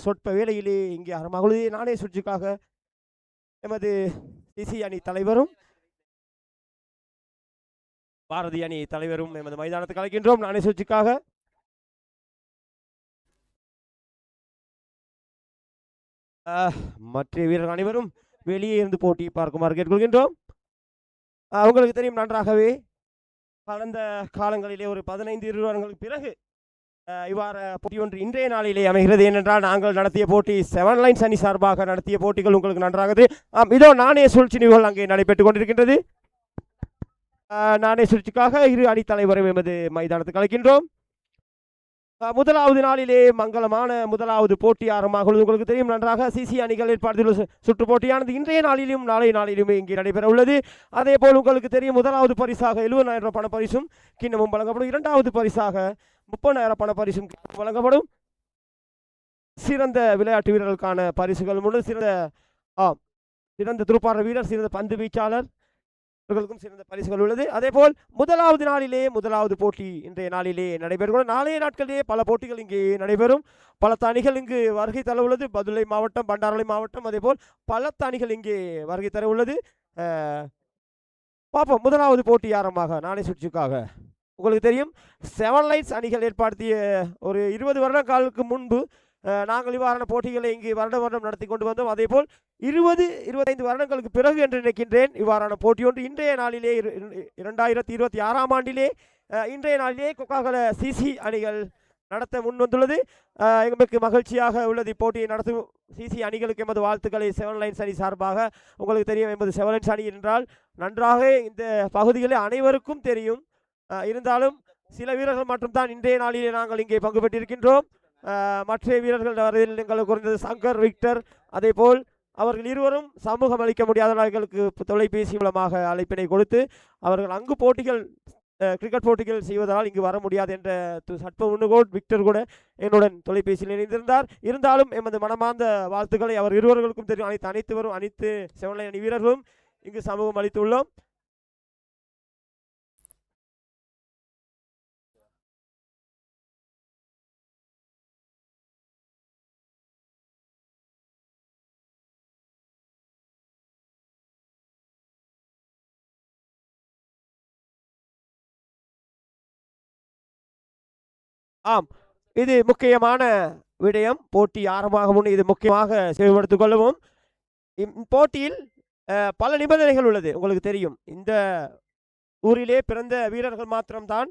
சொற்ப வேளையிலே இங்கே ஆரம்பமாக உள்ளது. நானே சுற்றுக்காக எமது சிசி அணி தலைவரும் பாரதி அணி தலைவரும் எமது மைதானத்துக்கு அழைக்கின்றோம். நானே சுற்றுக்காக மற்ற வீரர்கள் அனைவரும் வெளியே இருந்து போட்டி பார்க்குமாறு கேட்டுக்கொள்கின்றோம். உங்களுக்கு தெரியும் நன்றாகவே கடந்த காலங்களிலே ஒரு 15-20 வருடங்களுக்கு பிறகு இவ்வாறு போட்டி ஒன்று இன்றைய நாளிலே அமைகிறது. ஏனென்றால் நாங்கள் நடத்திய போட்டி 7 லைன்ஸ் அணி சார்பாக நடத்திய போட்டிகள் உங்களுக்கு நன்றாகது. இதோ நாணய சுழற்சி நிகழ்வு அங்கே நடைபெற்றுக் கொண்டிருக்கின்றது. நாணய சுழற்சிக்காக இரு அணித்தலைவரும் எமது மைதானத்துக்கு அழைக்கின்றோம். முதலாவது நாளிலே மங்களமான முதலாவது போட்டி ஆரம்பமாக உங்களுக்கு தெரியும் நன்றாக. சிசி அணிகள் ஏற்பாடுள்ள சுற்று போட்டியானது இன்றைய நாளிலும் நாளை நாளிலுமே இங்கே நடைபெற உள்ளது. அதே போல் உங்களுக்கு தெரியும் முதலாவது பரிசாக 70,000 பண பரிசும் கிண்ணமும் வழங்கப்படும். இரண்டாவது பரிசாக 30,000 பண பரிசும் வழங்கப்படும். சிறந்த விளையாட்டு வீரர்களுக்கான பரிசுகள் முழு சிறந்த துடுப்பாட்ட வீரர், சிறந்த பந்து வீச்சாளர் இவர்களுக்கும் சிறந்த பரிசுகள் உள்ளது. அதே போல் முதலாவது நாளிலே முதலாவது போட்டி இன்றைய நாளிலே நடைபெறும். நாளைய நாட்களிலே பல போட்டிகள் இங்கே நடைபெறும். பல அணிகள் இங்கு வருகை தர உள்ளது. பதுளை மாவட்டம், பண்டாரலை மாவட்டம், அதே போல் பல அணிகள் இங்கே வருகை தர உள்ளது. பார்ப்போம். முதலாவது போட்டி ஆரம்பமாக நாளை சுற்றுக்காக உங்களுக்கு தெரியும் 7 லைன்ஸ் அணிகள் ஏற்படுத்திய ஒரு 20 வருட காலத்துக்கு முன்பு நாங்கள் இவ்வாறான போட்டிகளை இங்கு வருடம் நடத்தி கொண்டு வந்தோம். அதே போல் 20-25 வருடங்களுக்கு பிறகு என்று நினைக்கின்றேன் இவ்வாறான போட்டி ஒன்று இன்றைய நாளிலே 2026ஆம் ஆண்டிலே இன்றைய நாளிலே கொக்காகல சிசி அணிகள் நடத்த முன் வந்துள்ளது. எங்களுக்கு மகிழ்ச்சியாக உள்ளது. இப்போட்டியை நடத்தும் சிசி அணிகளுக்கு எமது வாழ்த்துக்களை 7 லைன்ஸ் அணி சார்பாக. உங்களுக்கு தெரியும் எமது 7 லைன்ஸ் அணி என்றால் நன்றாக இந்த பகுதிகளில் அனைவருக்கும் தெரியும். இருந்தாலும் சில வீரர்கள் மட்டும்தான் இன்றைய நாளிலே நாங்கள் இங்கே பங்கு பெற்றிருக்கின்றோம். மற்ற வீரர்கள் வரையில் எங்களுக்கு குறைந்தது சங்கர், விக்டர், அதே போல் அவர்கள் இருவரும் சமூகம் அளிக்க முடியாதவர்களுக்கு தொலைபேசி மூலமாக அழைப்பினை கொடுத்து அவர்கள் அங்கு போட்டிகள் கிரிக்கெட் போட்டிகள் செய்வதால் இங்கு வர முடியாது என்ற சட்ப முன்னுகோள் விக்டர் கூட என்னுடன் தொலைபேசியில் இணைந்திருந்தார். இருந்தாலும் எமது மனமார்ந்த வாழ்த்துக்களை அவர் இருவர்களுக்கும் தெரியும். அனைத்து 7 லைன் அணி வீரர்களும் இங்கு சமூகம் அளித்துள்ளோம். இது முக்கியமான விடயம். போட்டி ஆரம்பமாக முன் இது முக்கியமாக செவிமடுத்துக் கொள்ளவும். போட்டியில் பல நிபந்தனைகள் உள்ளது. உங்களுக்கு தெரியும் இந்த ஊரிலே பிறந்த வீரர்கள் மாத்திரம்தான்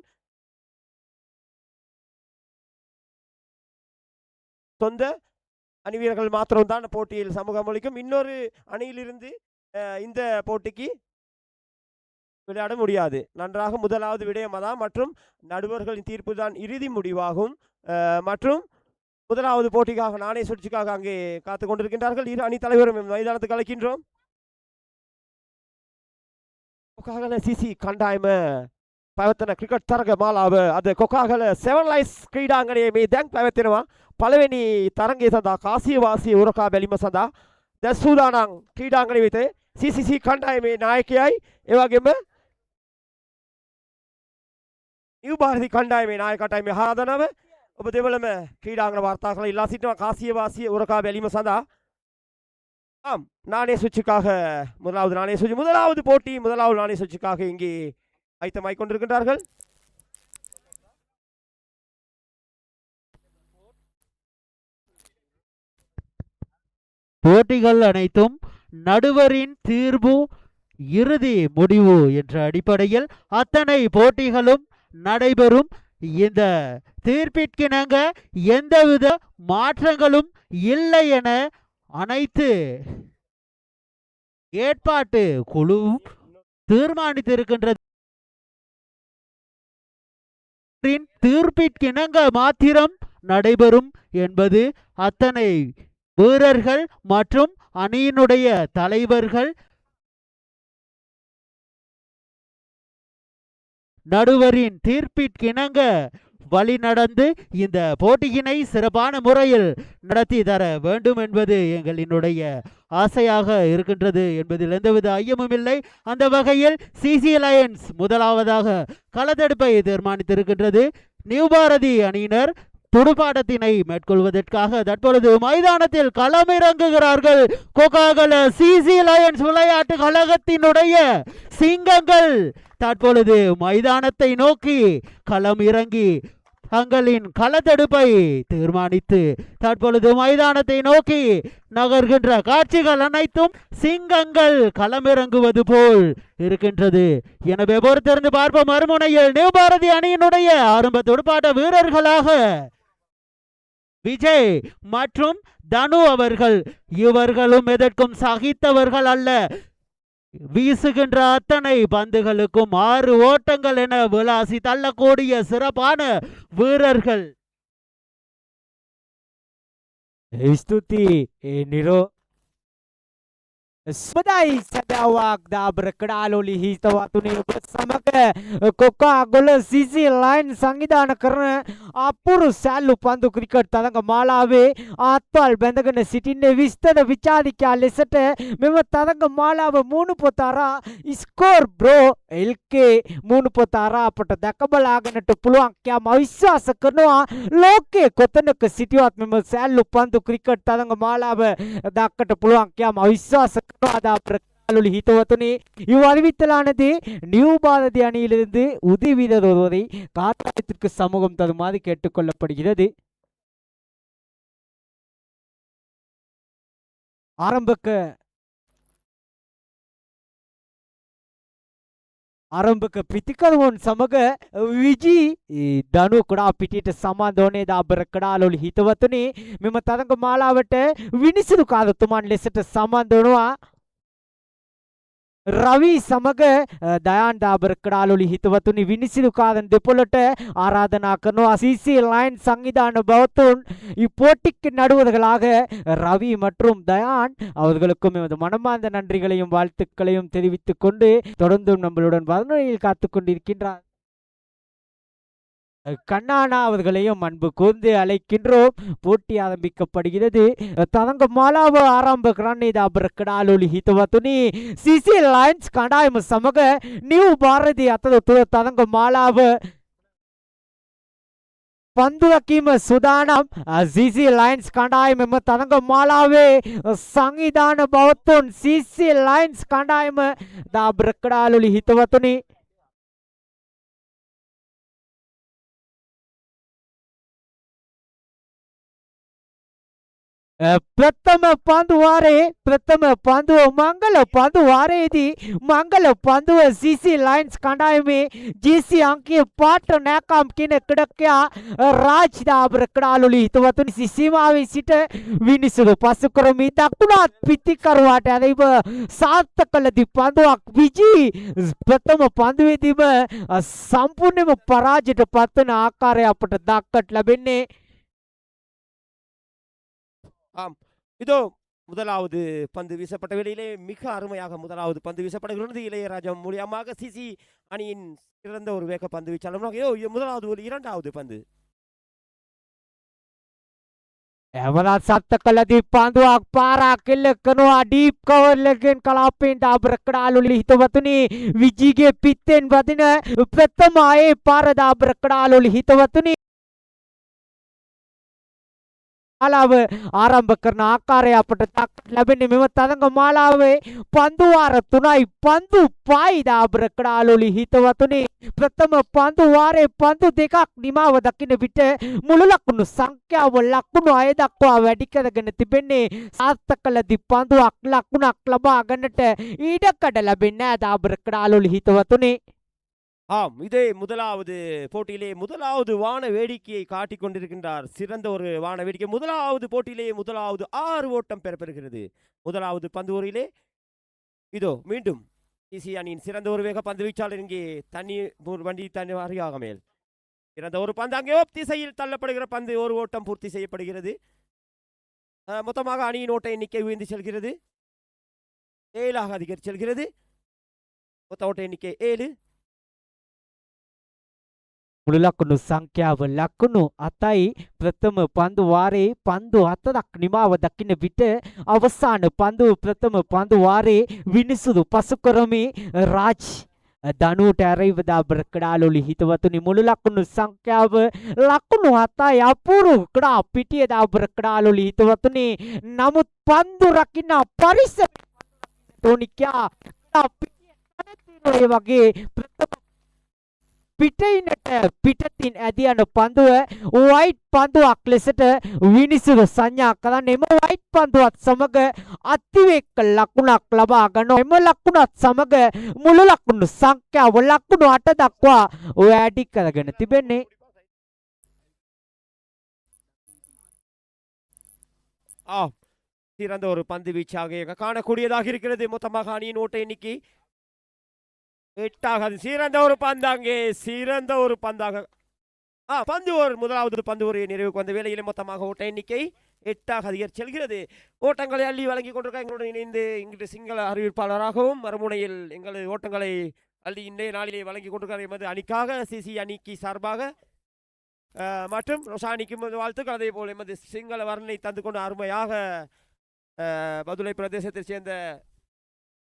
சொந்த அணி வீரர்கள் மாத்திரம்தான் போட்டியில் சமூகம் அளிக்கும். இன்னொரு அணியிலிருந்து இந்த போட்டிக்கு விளையாட முடியாது. நன்றாக முதலாவது விடயம் அதான் மற்றும் நடுவர்களின் தீர்ப்பு தான் இறுதி முடிவாகும். மற்றும் முதலாவது போட்டிக்காக நாணய சுழற்சிக்காக அங்கே காத்து கொண்டிருக்கின்றார்கள். இரு அணி தலைவரும் மைதானத்துக்கு அழைக்கின்றோம். සිසි කණ්ඩායම පැවැත්වෙන ක්‍රිකට් තරග මාලාව අද කොකාගල 7 ලයිස් ක්‍රීඩාංගණයේ මේ දැන් පැවැත්වෙනවා. පළවෙනි තරගය සඳහා කාසිය වාසිය උරකා බැලීම සඳහා දැන් සූදානම් ක්‍රීඩාංගණය වෙත CCC කණ්ඩායමේ නායකයයි ඒ වගේම නිව් ಭಾರತಿ කණ්ඩායමේ නායකටයි මේ ආරාධනාව. ඔබ දෙවලම ක්‍රීඩාංගණ වාර්තා කරලා ඉල්ලා සිටිනවා කාසිය වාසිය උරකා බැලීම සඳහා. நாணய சுவிட்சுக்காக முதலாவது போட்டி முதலாவது நாணய சுவிட்சுக்காக இங்கே ஆயத்தமாய் கொண்டிருக்கின்றார்கள். போட்டிகள் அனைத்தும் நடுவரின் தீர்வு இறுதி முடிவு என்ற அடிப்படையில் அத்தனை போட்டிகளும் நடைபெறும். இந்த தீர்ப்பிற்கிணங்க எந்தவித மாற்றங்களும் இல்லை என அனைத்து ஏற்பாட்டு குழு தீர்மானித்திருக்கின்றது. தீர்ப்பிற்கிணங்க மாத்திரம் நடைபெறும் என்பது அத்தனை வீரர்கள் மற்றும் அணியினுடைய தலைவர்கள் நடுவரின் தீர்ப்பிற்கிணங்க வழி நடந்து இந்த போட்டியினை சிறப்பான முறையில் நடத்தி தர வேண்டும் என்பது எங்களினுடைய ஆசையாக இருக்கின்றது என்பதில் எந்தவித ஐயமும் இல்லை. அந்த வகையில் சிசி லயன்ஸ் முதலாவதாக களத்தெடுப்பை தீர்மானித்திருக்கின்றது. நியூ பாரதி அணியினர் துடுப்பாட்டத்தினை மேற்கொள்வதற்காக தற்பொழுது மைதானத்தில் களமிறங்குகிறார்கள். கொக்காகல சிசி லயன்ஸ் விளையாட்டு கழகத்தினுடைய சிங்கங்கள் தற்பொழுது மைதானத்தை நோக்கி களம் இறங்கி தங்களின் களத்தெடுப்பை தீர்மானித்து தற்பொழுது மைதானத்தை நோக்கி நகர்கின்ற காட்சிகள் அனைத்தும் சிங்கங்கள் களமிறங்குவது போல் இருக்கின்றது. எனவே பொறுத்திருந்து பார்ப்போம். மறுமுனையில் நியூ பாரதி அணியினுடைய ஆரம்ப துடுப்பாட்ட வீரர்களாக விஜய் மற்றும் தனு அவர்கள். இவர்களும் எதற்கும் சகித்தவர்கள் அல்ல. வீசுகின்ற அத்தனை பந்துகளுக்கும் 6 ஓட்டங்கள் என விளாசி தள்ளக்கூடிய சிறப்பான வீரர்கள். ස්තුතියි නිරෝ සුබදයි සැබෑවක් දාබර කඩාලොලි හිතවතුනේ ඔබ සමග කොකාගොල සිසි ලයින් සංවිධාන කරන අපුරු සැල්ලු පන්දු ක්‍රිකට් තරඟ මාලාවේ ආත්වල් බැඳගෙන සිටින්නේ විස්තර විචාරිකයා ලෙසට මෙම තරඟ මාලාව මූණුපොත අරා ස්කෝර් බ්‍රෝ එල්කේ මූණුපොත අරා අපට දැක බලාගන්නට පුළුවන් කියාම විශ්වාස කරනවා. ලෝකයේ කොතනක සිටියවත් මෙම සැල්ලු පන්දු ක්‍රිකට් තරඟ මාලාව දක්කට පුළුවන් කියාම විශ්වාස ாலொலி ஹிதவத்துனே இவ்வறிவித்தலானது நியூ பாரதி அணியிலிருந்து உதவி வீரர் ஒருவரை காத்தாயத்திற்கு சமூகம் தருமாறு கேட்டுக்கொள்ளப்படுகிறது. ආරම්භක පිතිකරුවන් සමග විජි දනු කුඩා පිටියට සමාදෝනේ දාබර කඩාලොලි හිතවතුනි මෙම තරඟ මාලාවට විනිසුරු කාර්යතුමන් ලෙසට සම්බන්ධ රවි සමග දයාන් දාබර කඩාලොලි හිතවතුනි විනිසුරු කාර්යන් දෙපොළට ආරාධනා කරනවා. சிசி லைன் சங்கிதான பவத்துன் இப்போட்டிக்கு நடுவர்களாக ரவி மற்றும் தயான் அவர்களுக்கும் எமது மனமார்ந்த நன்றிகளையும் வாழ்த்துக்களையும் தெரிவித்துக் கொண்டு தொடர்ந்தும் நம்மளுடன் வர்ணனையில் காத்து கொண்டிருக்கின்றார் கண்ணானா அவர்களையும் அன்பு கூர்ந்து அழைக்கின்றோம். போட்டி ஆரம்பிக்கப்படுகிறது. තරඟ මාලාව ආරම්භ කරන්නේ දාබර කඩාලොලි හිතවතුනි සිසි ලයින්ස් කණ්ඩායම සමග නිව් ಭಾರತಿ අතර තරඟ මාලාව පන්දු රැකීම සූදානම්. සිසි ලයින්ස් කණ්ඩායම මෙම තරඟ මාලාවේ සංවිධාන බවතුන් සිසි ලයින්ස් කණ්ඩායම දාබර කඩාලොලි හිතවතුනි ප්‍රථම පන්දු වාරයේ ප්‍රථම පන්දුව මංගල පන්දු වාරයේදී මංගල පන්දුව CC ලයින්ස් කණ්ඩායමේ GC අංකයේ පාට නැකම් කියන ක්‍රීඩකයා රාජ් දාබර කඩාලුලි හිතවතුනි සීමාවේ සිට විනිසුරු පසු කරමි දකුණත් පිටිකරුවාට ඇදීම සාර්ථක කළදී පන්දුවක් විජී ප්‍රථම පන්දුවේදීම සම්පූර්ණයෙන්ම පරාජයට පත්වන ආකාරය අපට දක්කට ලැබෙන්නේ. ஆம் இதோ முதலாவது பந்து வீசப்பட்ட வேளையிலே மிக அருமையாக முதலாவது பந்து வீசப்படுகிறது. இளையராஜா மூலியமாக சிசி அணியின் சிறந்த ஒரு வேக பந்து வீச்சாளர். இதோ முதலாவது ஒரு இரண்டாவது பந்து එවනත් සත්ත කළදී පන්දුවක් පාරක් එල්ල කරනවා ඩීප් කවර් එකෙන් කලාපෙන් දාබර කඩාලුලි හිතවතුනි විජීගේ පිත්තෙන් වදින ප්‍රථම ආයේ පාර දාබර කඩාලුලි හිතවතුනි මාලාව ආරම්භ කරන ආකාරය අපට දක්නට ලැබෙන්නේ මෙම තරඟ මාලාවේ පන්දු වාර 3යි පන්දු පායි දාබර කඩාලුලි හිතවතුනි ප්‍රථම පන්දු වාරයේ පන්දු දෙකක් නිමාව දකින්න විට මුළු ලකුණු සංඛ්‍යාව ලකුණු 6 දක්වා වැඩි කරගෙන තිබෙන්නේ සාර්ථක කළදී පන්දුවක් ලකුණක් ලබා ගන්නට ඊඩකඩ ලැබෙන්නේ නැහැ දාබර කඩාලුලි හිතවතුනි. ஆம் இதே முதலாவது போட்டியிலே முதலாவது வான வேடிக்கையை காட்டிக் கொண்டிருக்கின்றார். சிறந்த ஒரு வான வேடிக்கை. முதலாவது போட்டியிலே முதலாவது 6 ஓட்டம் பெறப்பெறுகிறது. முதலாவது பந்து ஓரிலே இதோ மீண்டும் டிசி அணியின் சிறந்த ஒரு வேக பந்து வீச்சாளர் இங்கே தண்ணி வண்டி தண்ணி அறியாக மேல் சிறந்த ஒரு பந்து அங்கே திசையில் தள்ளப்படுகிற பந்து ஒரு ஓட்டம் பூர்த்தி செய்யப்படுகிறது. மொத்தமாக அணியின் ஓட்ட எண்ணிக்கை உயர்ந்து செல்கிறது. 7ஆக அதிகரித்து செல்கிறது. மொத்த ஓட்ட எண்ணிக்கை 7. මුළු ලකුණු සංඛ්‍යාව ලකුණු 7යි ප්‍රථම පන්දු වාරයේ පන්දු 7ක් නිමාව දකින්න විට අවසාන පන්දු ප්‍රථම පන්දු වාරයේ විනිසුරු පසු කරමි රාජ් දනුවට ඇරෙව දාබර කඩාලුලි හිතවතුනි මුළු ලකුණු සංඛ්‍යාව ලකුණු 7යි අපූර්ව කඩා පිටිය දාබර කඩාලුලි හිතවතුනි නමුත් පන්දු රකින්න පරිසර ටෝනිකා පිටිය වගේ ප්‍රථම පිටිනට පිටතින් ඇදී යන පන්දුව වයිට් පන්දුවක් ලෙසට විනිසුරු සංඥා කරන එම වයිට් පන්දුවත් සමග අතිවේක ලකුණක් ලබා ගන්නවා. එම ලකුණත් සමග මුළු ලකුණු සංඛ්‍යාව ලකුණු 8 දක්වා වැඩි කරගෙන තිබෙන්නේ. சிறந்த ஒரு பந்து வீச்சாக காணக்கூடியதாக இருக்கிறது. மொத்தமாக அணியின் ஓட்ட எண்ணிக்கை 8ஆக சிறந்த ஒரு பந்து அங்கே சிறந்த ஒரு பந்தாக பந்து ஒரு முதலாவது பந்து ஒரு நிறைவுக்கு வந்த வேளையிலே மொத்தமாக ஓட்ட எண்ணிக்கை 8ஆக அதிகரித்து செல்கிறது. ஓட்டங்களை அள்ளி வழங்கி கொண்டிருக்க எங்களுடன் இணைந்து இங்கிட்டு சிங்கள அறிவிப்பாளராகவும் மறுமுனையில் எங்களது ஓட்டங்களை அள்ளி இன்றைய நாளிலே வழங்கி கொண்டிருக்கிற எமது அணிக்காக சிசி அணிக்கு சார்பாக மற்றும் ரொஷானிக்கும் வாழ்த்துக்கள். அதே போல் எமது சிங்கள வர்ணனை தந்து கொண்டு அருமையாக பதுளை பிரதேசத்தைச் சேர்ந்த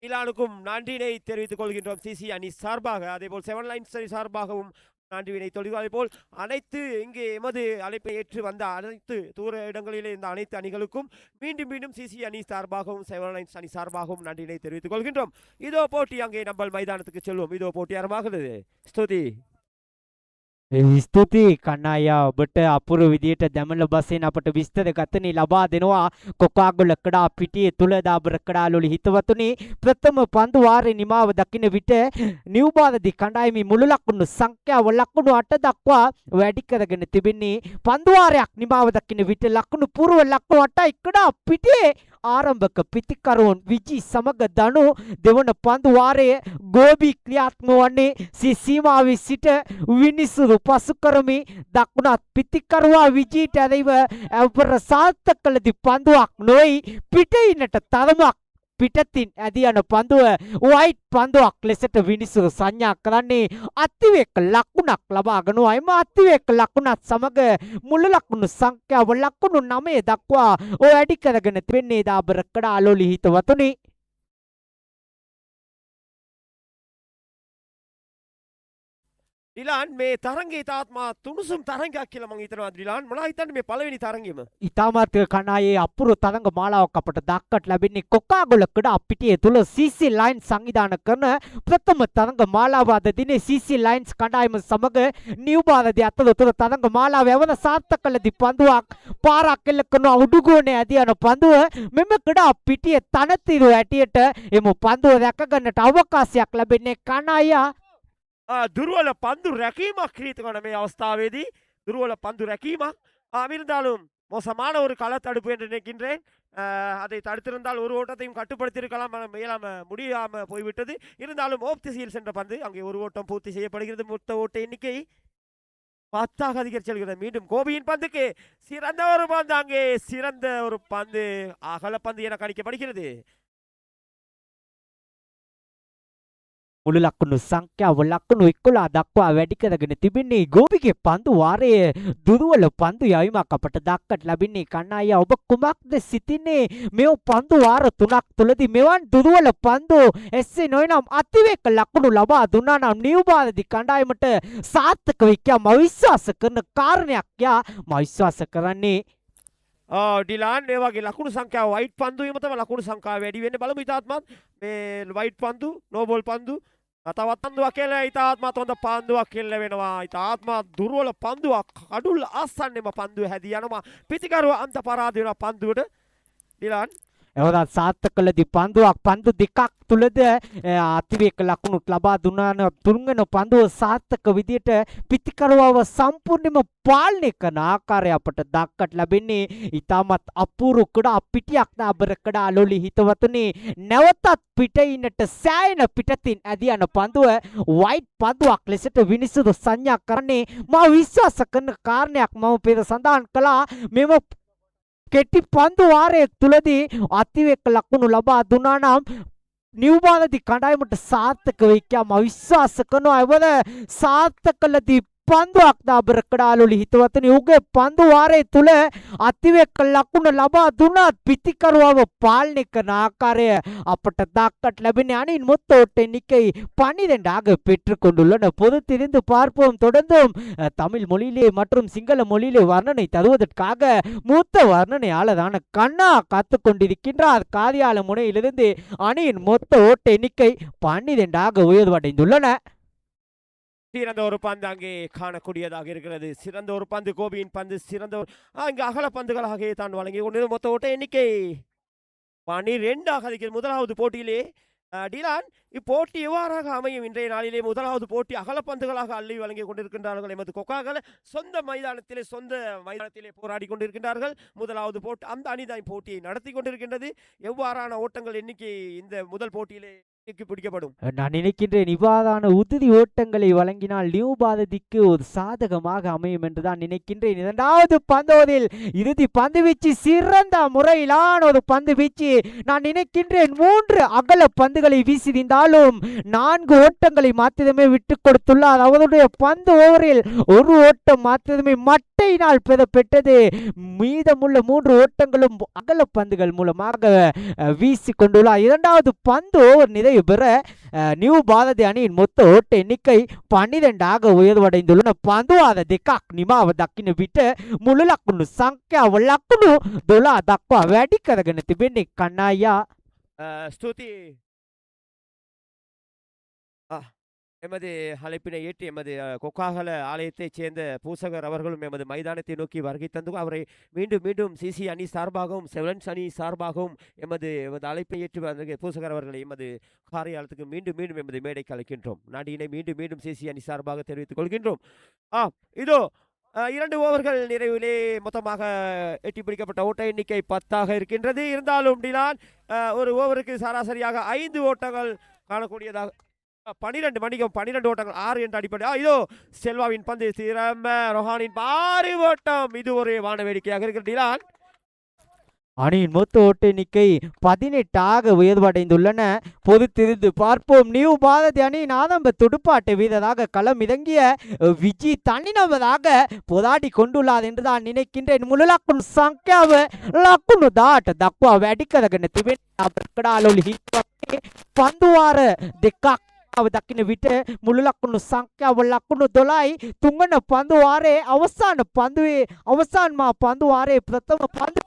இலானுக்கும் நன்றினை தெரிவித்துக் கொள்கின்றோம் சிசி அணி சார்பாக. அதேபோல் 7 லைன்ஸ் அணி சார்பாகவும் நன்றினை தொழில். அதேபோல் அனைத்து இங்கே எமது அழைப்பை ஏற்று வந்த அனைத்து தூர இடங்களிலே இந்த அனைத்து அணிகளுக்கும் மீண்டும் மீண்டும் சிசி அணி சார்பாகவும் 7 லைன்ஸ் அணி சார்பாகவும் நன்றினை தெரிவித்துக் கொள்கின்றோம். இதோ போட்டி அங்கே நம்ம மைதானத்துக்கு செல்வோம். இதோ போட்டி ஆரம்பமாகிறது. ஸ்துதி ස්තුතියි කන්නయ్య ඔබට අපුරු විදියට දැමල බසෙන් අපට විස්තර ගතනි ලබා දෙනවා කොකාගොල්ල කඩා පිටියේ තුල දාබර කඩාලුලි හිතවතුනි ප්‍රථම පන්දු වාරේ නිමාව දකින්න විට නිව්බාදදි කණ්ඩායමේ මුළු ලකුණු සංඛ්‍යාව ලකුණු 8 දක්වා වැඩි කරගෙන තිබෙන්නේ. පන්දු වාරයක් නිමාව දකින්න විට ලකුණු පූර්ව ලකුණු 8යි කඩා පිටියේ ආරම්භක පිටිකරුවන් විජි සමග දනු දෙවන පන්දු වාරයේ ගෝබි ක්‍රියාත්මක වන්නේ සීමාවේ සිට විනිසුරු පසු කරමි දකුණත් පිටිකරුවා විජීට ඇදෙව අවර සාර්ථක කළදී පන්දුවක් නොයි පිටිනට තරමක් පිටතින් ඇදී යන පන්දුව වයිට් පන්දුවක් ලෙසට විනිසුරු සංඥා කරන්නේ අතිවේක ලකුණක් ලබා ගන්නවා. එම අතිවේක ලකුණත් සමග මුළු ලකුණු සංඛ්‍යාව ලකුණු 9 දක්වා වැඩි කරගෙන තිබෙන්නේ දාබර කඩාලුලි හිතවතුනි. ඩිලාන් මේ තරංගේ තාත්මා තුණුසුම් තරංගයක් කියලා මම හිතනවා ඩිලාන් මොනවා හිතන්නේ මේ පළවෙනි තරංගෙම ඉතාමත් කණායේ අපුරු තරඟ මාලාවක් අපට දක්කට ලැබෙන්නේ කොකාගොල්ලකඩ අපිටියේ තුල CC ලයින් සංවිධානය කරන ප්‍රථම තරඟ මාලාව අද දිනේ CC ලයින්ස් කණ්ඩායම සමග නිව්බාරදී අතලොතර තරඟ මාලාව යවන සාර්ථක කළ පන්දුවක් පාරක් එල්ල කරන උඩුගෝනේ ඇදී යන පන්දුව මෙම කඩ අපිටියේ තනතිරු ඇටියට එම පන්දුව රැක ගන්නට අවකාශයක් ලැබෙන්නේ කණායා දුර්වල පන්දු රැකීමක් கிரீத்துக்கான මේ අවස්ථාවේදී දුර්වල பந்து ரැකීමක් இருந்தாலும் மோசமான ஒரு கள தடுப்பு என்று நினைக்கின்றேன் அதை தடுத்திருந்தால் ஒரு ஓட்டத்தையும் கட்டுப்படுத்தியிருக்கலாம் மேலாம முடியாம போய்விட்டது இருந்தாலும் ஓப் திசையில் சென்ற பந்து அங்கே ஒரு ஓட்டம் பூர்த்தி செய்யப்படுகிறது மொத்த ஓட்ட எண்ணிக்கை 10 அதிகரித்து செல்கிறது மீண்டும் கோபியின் பந்துக்கு சிறந்த ஒரு பந்து அங்கே சிறந்த ஒரு பந்து அகல பந்து என கணிக்கப்படுகிறது මුළු ලකුණු සංඛ්‍යාව ලකුණු 11 දක්වා වැඩි කරගෙන තිබෙන්නේ ගෝපිගේ පන්දු වාරයේ දුර්වල පන්දු යවීමක් අපට දක්කට ලැබෙන්නේ කණ්ණායියා ඔබ කුමක්ද සිතින්නේ මේ පන්දු වාර 3ක් තුලදී මෙවන් දුර්වල පන්දු එස්සේ නොයනම් අතිවේක ලකුණු ලබා දුන්නා නම් නිව්බාරදී කණ්ඩායමට සාර්ථක වෙයි කියලා මම විශ්වාස කරන කාරණයක් යා මම විශ්වාස කරන්නේ ඩිලාන් ඒ වගේ ලකුණු සංඛ්‍යාව වයිට් පන්දු වීම තමයි ලකුණු සංඛ්‍යාව වැඩි වෙන්නේ බලමු ඉතාත්මත් මේ වයිට් පන්දු නෝබෝල් පන්දු තවත් පන්දුවක් කියලා ඉතාත්මත් හොඳ පන්දුවක් කෙල්ල වෙනවා ඉතාත්මත් දුර්වල පන්දුවක් කඩුල් ආසන්නෙම පන්දුව හැදී යනවා පිටිකරුව අන්ත පරාද වෙනවා පන්දුවට ඩිලාන් එවදා සාර්ථක කළදී පන්දුවක් පන්දු දෙකක් තුලද අතිවේක ලකුණු ලබා දුන්නාන තුන්වෙනි පන්දුව සාර්ථක විදියට පිටිකරුවව සම්පූර්ණයෙන්ම පාලනය කරන ආකාරය අපට දක්කට ලැබෙන්නේ ඊටමත් අපූර්ව කුඩා පිටියක් දාබර කඩා ලොලි හිතවතුනි නැවතත් පිටින්නට සෑයන පිටතින් ඇදී යන පන්දුව වයිට් පන්දුවක් ලෙසට විනිසුදු සංඥා කරන්නේ මා විශ්වාස කරන කාරණයක් මම පෙර සඳහන් කළා මෙම කෙටි පන්දු වාරයේ තුලදී අතිවේක ලකුණු ලබා දුන්නා නම් නිව්බාරදී කණ්ඩායමට සාර්ථක වෙයි කියලා මම විශ්වාස කරනවා. ඒවල සාර්ථක කළදී පන්දුවක් දාබර කඩාලොලි හිතවතුනි උගේ පන්දු වාරයේ තුල අතිවේක ලකුණු ලබා දුන්නත් පිටිකරුවව පාලනය කරන ආකාරය අපට දක්කට ලැබෙන්නේ அணியின் மொத்த ஓட்ட எண்ணிக்கை 12 பெற்றுக்கொண்டுள்ளன. பொது திரிந்து பார்ப்போம். தொடர்ந்தும் தமிழ் மொழியிலே மற்றும் சிங்கள மொழியிலே வர்ணனை தருவதற்காக மூத்த வர்ணனையாளரான கண்ணா காத்து கொண்டிருக்கின்றார். காரியால முனையிலிருந்து அணியின் மொத்த ஓட்ட எண்ணிக்கை 12 உயர்வடைந்துள்ளன. சிறந்த ஒரு பந்து அங்கே காணக்கூடியதாக இருக்கிறது. சிறந்த ஒரு பந்து கோபியின் பந்து சிறந்த ஒரு அங்கே அகல பந்துகளாக தான் வழங்கி கொண்டு மொத்த ஓட்ட எண்ணிக்கை 12 அதிகம். முதலாவது போட்டியிலே டிலான் இப்போட்டி எவ்வாறாக அமையும் இன்றைய நாளிலே முதலாவது போட்டி அகல பந்துகளாக அள்ளி வழங்கி கொண்டிருக்கின்றார்கள். எமது கொக்காக்கள் சொந்த மைதானத்திலே போராடி கொண்டிருக்கின்றார்கள். முதலாவது போட்டி அந்த அணிதான் போட்டியை நடத்தி கொண்டிருக்கின்றது. எவ்வாறான ஓட்டங்கள் எண்ணிக்கை இந்த முதல் போட்டியிலே பிடிக்கப்படும் நான் நினைக்கின்றேன் இவ்வாறான உதிரி ஓட்டங்களை வழங்கினால் நியூ பாரதிக்கு ஒரு சாதகமாக அமையும் என்றுதான் நினைக்கின்றேன். இரண்டாவது பந்தோதில் இறுதி பந்து வீச்சு சிறந்த முறையிலான ஒரு பந்து வீச்சு. நான் நினைக்கின்றேன் 3 அகல பந்துகளை வீசியிருந்தாலும் 4 ஓட்டங்களை மாத்திரமே விட்டு கொடுத்துள்ளார். அவருடைய பந்து ஓவரில் ஒரு ஓட்டம் மாத்திரமே மட்டையினால் பெறப்பட்டது. மீதமுள்ள 3 ஓட்டங்களும் அகல பந்துகள் மூலமாக வீசி கொண்டுள்ளார். இரண்டாவது பந்து ஓவர் நிறைவு பெற நியூ பாரதி அணியின் மொத்த ஓட்ட எண்ணிக்கை 12 உயர்வடைந்துள்ளன. පන්දුවාද දෙකක් නිමාව දක්ින විට මුළු ලකුණු සංඛ්‍යාව ලකුණු 12 දක්වා වැඩි කරගෙන තිබෙන්නේ කණ්ණායියා. ஸ்துதி எமது அழைப்பினை ஏற்று எமது கொக்காகல ஆலயத்தைச் சேர்ந்த பூசகர் அவர்களும் எமது மைதானத்தை நோக்கி வருகை தந்து அவரை மீண்டும் மீண்டும் சிசி அணி சார்பாகவும் செவன்ஸ் அணி சார்பாகவும் எமது அழைப்பை ஏற்று பூசகர் அவர்களை எமது காரியாலயத்துக்கு மீண்டும் மீண்டும் எமது மேடைக்கு அழைக்கின்றோம். நடினை மீண்டும் மீண்டும் சிசி அணி சார்பாக தெரிவித்துக் கொள்கின்றோம். இதோ 2 ஓவர்கள் நிறைவிலே மொத்தமாக எட்டி பிடிக்கப்பட்ட ஓட்ட எண்ணிக்கை 10 இருக்கின்றது. இருந்தாலும் டிலான் ஒரு ஓவருக்கு சராசரியாக 5 ஓட்டங்கள் காணக்கூடியதாக 12 ஓட்டங்கள் 6 என்ற அடிப்படை. இதோ செல்வாவின் பந்து சிறந்த ரொஹானின் 6 ஓட்டம். இது ஒரு வான வேடிக்கையாக இருக்கிறான். அணியின் மொத்த ஓட்ட எண்ணிக்கை 18 உயர்வடைந்துள்ளன. பொறுத்திருந்து பார்ப்போம். நியூ பாரதி அணியின் ஆரம்ப துடுப்பாட்ட வீரராக களம் இறங்கிய விஜி தனிநபராக போராடி கொண்டுள்ளார் என்று தான் நினைக்கின்றேன். මුළු ලකුණු සංඛ්‍යාව ලකුණු 18 දක්වා වැඩි කරගෙන තිබෙන අප්‍රකඩාලොලි හිටපත් පන්දුවාර දෙකක් නිමාව දකින්න විට මුළු ලකුණු සංඛ්‍යාව ලකුණු 12යි තුන්වන පන්දු වාරයේ අවසාන පන්දුවේ අවසාන මා පන්දු වාරයේ ප්‍රථම පන්දු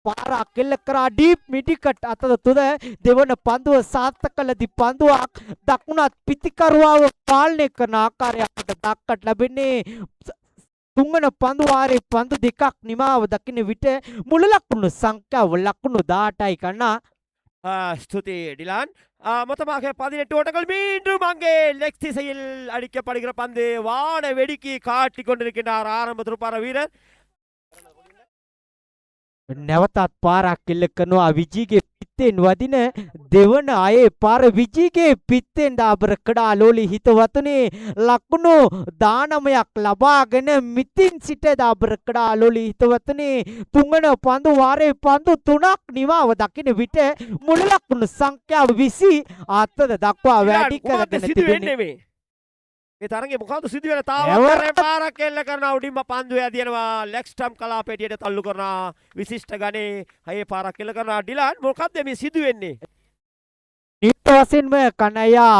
පාරක් කෙල්ල කරා ඩීප් මිඩිකට් අතද තුද දෙවන පන්දුව සාර්ථක කළදී පන්දුවක් දකුණත් පිටිකරුවාව පාලනය කරන ආකාරය අපට දක්කට ලැබෙන්නේ තුන්වන පන්දු වාරයේ පන්දු දෙකක් නිමාව දකින්න විට මුළු ලකුණු සංඛ්‍යාව ලකුණු 18යි කන්නා ஸ்துதி டிலான் மொத்தமாக 18 ஓட்டங்கள் மீண்டும் அங்கே லெக் திசையில் அடிக்கப்படுகிற பந்து வான வெடிக்கி காட்டிக் கொண்டிருக்கின்றார் ஆரம்ப துடுப்பார வீரர் නැවතත් පාරක් කෙල්ල කරනවා විජීගේ පිත්තෙන් වදින දෙවන අයේ පාර විජීගේ පිත්තෙන් දාබර කඩා ලෝලි හිතවතුනේ ලකුණු 19ක් ලබාගෙන මිතින් සිට දාබර කඩා ලෝලි හිතවතුනේ තුන්වන පන්දු වාරයේ පන්දු 3ක් නිවාව දකින්න විට මුළු ලකුණු සංඛ්‍යාව 20 අතද දක්වා වැඩි කරගෙන තිබෙන්නේ ඒ තරගේ මොකද්ද සිදු වෙන තාවකරේ පාරක් එල්ල කරනවා උඩින්ම පන්දුව ඇදිනවා ලෙග් ස්ටම්ප් කලාපෙටියට තල්ලු කරනවා විශිෂ්ට ගණේ හයේ පාරක් එල්ල කරනවා ඩිලාන් මොකද්ද මේ සිදු වෙන්නේ නිත් වශයෙන්ම කනයා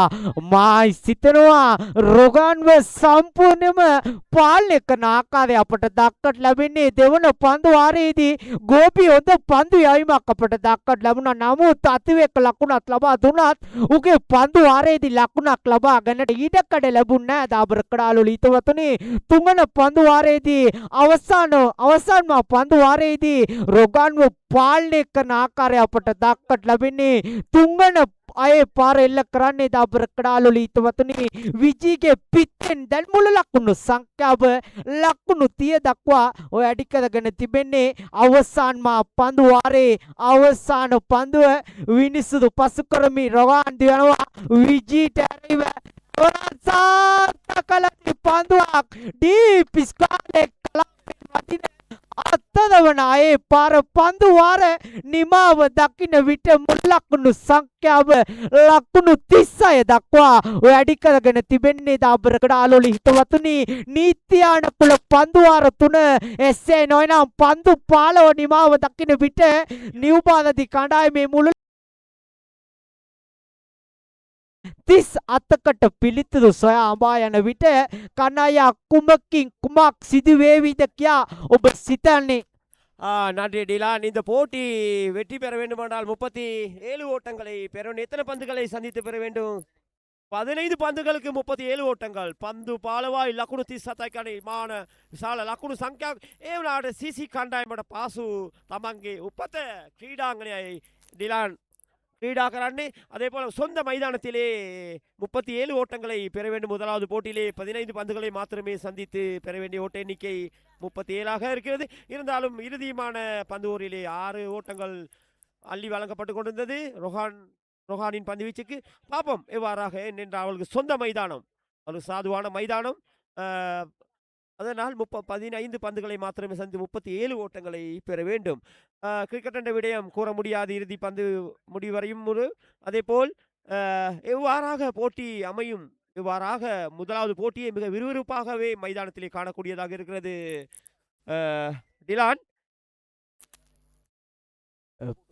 මා සිතනවා රොගන්ව සම්පූර්ණයෙන්ම පාලනය කරන ආකාරය අපට දක්කට ලැබෙන්නේ දෙවන පන්දු වාරයේදී ගෝපි හොඳ පන්දු යැවීමක් අපට දක්කට ලැබුණා නමුත් අතිවේක ලකුණක් ලබා දුන්නත් උගේ පන්දු වාරයේදී ලකුණක් ලබා ගන්නට ඊටකඩ ලැබුණ නැහැ දාබර කඩාලු හිතවතුනේ තුන්වන පන්දු වාරයේදී අවසාන පන්දු වාරයේදී රොගන්ව පාලනය කරන ආකාරය අපට දක්කට ලැබෙන්නේ තුන්වන අයේ පාර එල්ල කරන්නේ දාබර කඩාලු හිතවතුනේ විජීගේ පිටෙන් දැන් මුළු ලකුණු සංඛ්‍යාව ලකුණු 30 දක්වා ඔය අඩි කරගෙන තිබෙන්නේ අවසාන පන්දු වාරයේ අවසාන පන්දුව විනිසුදු පසු කරමි රොගාන් දිනනවා විජීට ඇරිව සාර්ථකලති පන්දුවක් ඩීප් ස්කාලේ කලාපෙන් වදින අත්තදවන අයේ පාර පන්දු වාර නිමාව දකින්න විට මුළු ලකුණු සංඛ්‍යාව ලකුණු 36 දක්වා ඔය අඩි කරගෙන තිබෙන්නේ දාබර කඩාලොලි හිතවතුනි නීත්‍යානුකූල පන්දු වාර 3 එසේ නොයනම් පන්දු 15 නිමාව දකින්න විට නිව්බාලදි කණ්ඩායමේ මුළු 38කට පිළිතුරු සොයා අඹා යන විට කණ්ණායා කුමකින් කුමක් සිදු වේවිද කියා ඔබ සිතන්නේ நன்றி டிலான் இந்த போட்டி வெற்றி பெற வேண்டுமானால் 37 ஓட்டங்களை பெற வேண்டும் எத்தனை பந்துகளை சந்தித்து பெற வேண்டும் 15 පන්දුகளுக்கு 37 ஓட்டங்கள் පන්දු 15යි ලකුණු 37යි කණේ මාන විශාල ලකුණු සංඛ්‍යාවක් ඒ වුණාට සීසී කණ්ඩායමට පාසු තමන්ගේ උපත ක්‍රීඩාංගණයයි டிலான் கிரீடா கரானே அதே போல சொந்த மைதானத்திலே 37 ஓட்டங்களை பெற வேண்டும் முதலாவது போட்டியிலே 15 பந்துகளை மாத்திரமே சந்தித்து பெற வேண்டிய ஓட்ட எண்ணிக்கை 37ஆக இருக்கிறது இருந்தாலும் இறுதியான பந்து ஓரிலே 6 ஓட்டங்கள் அள்ளி வழங்கப்பட்டு கொண்டிருந்தது ரொஹானின் பந்து வீச்சுக்கு பாப்போம் எவ்வாறாக என்னென்றால் அவளுக்கு சொந்த மைதானம் ஒரு சாதுவான மைதானம் அதனால் 15 பந்துகளை மாத்திரமே சந்தி 37 ஓட்டங்களை பெற வேண்டும் கிரிக்கெட் என்ற விடயம் கூற முடியாது இறுதி பந்து முடிவரையும் அதேபோல் எவ்வாறாக போட்டி அமையும் இவ்வாறாக முதலாவது போட்டியை மிக விறுவிறுப்பாகவே மைதானத்திலே காணக்கூடியதாக இருக்கிறது டிலான்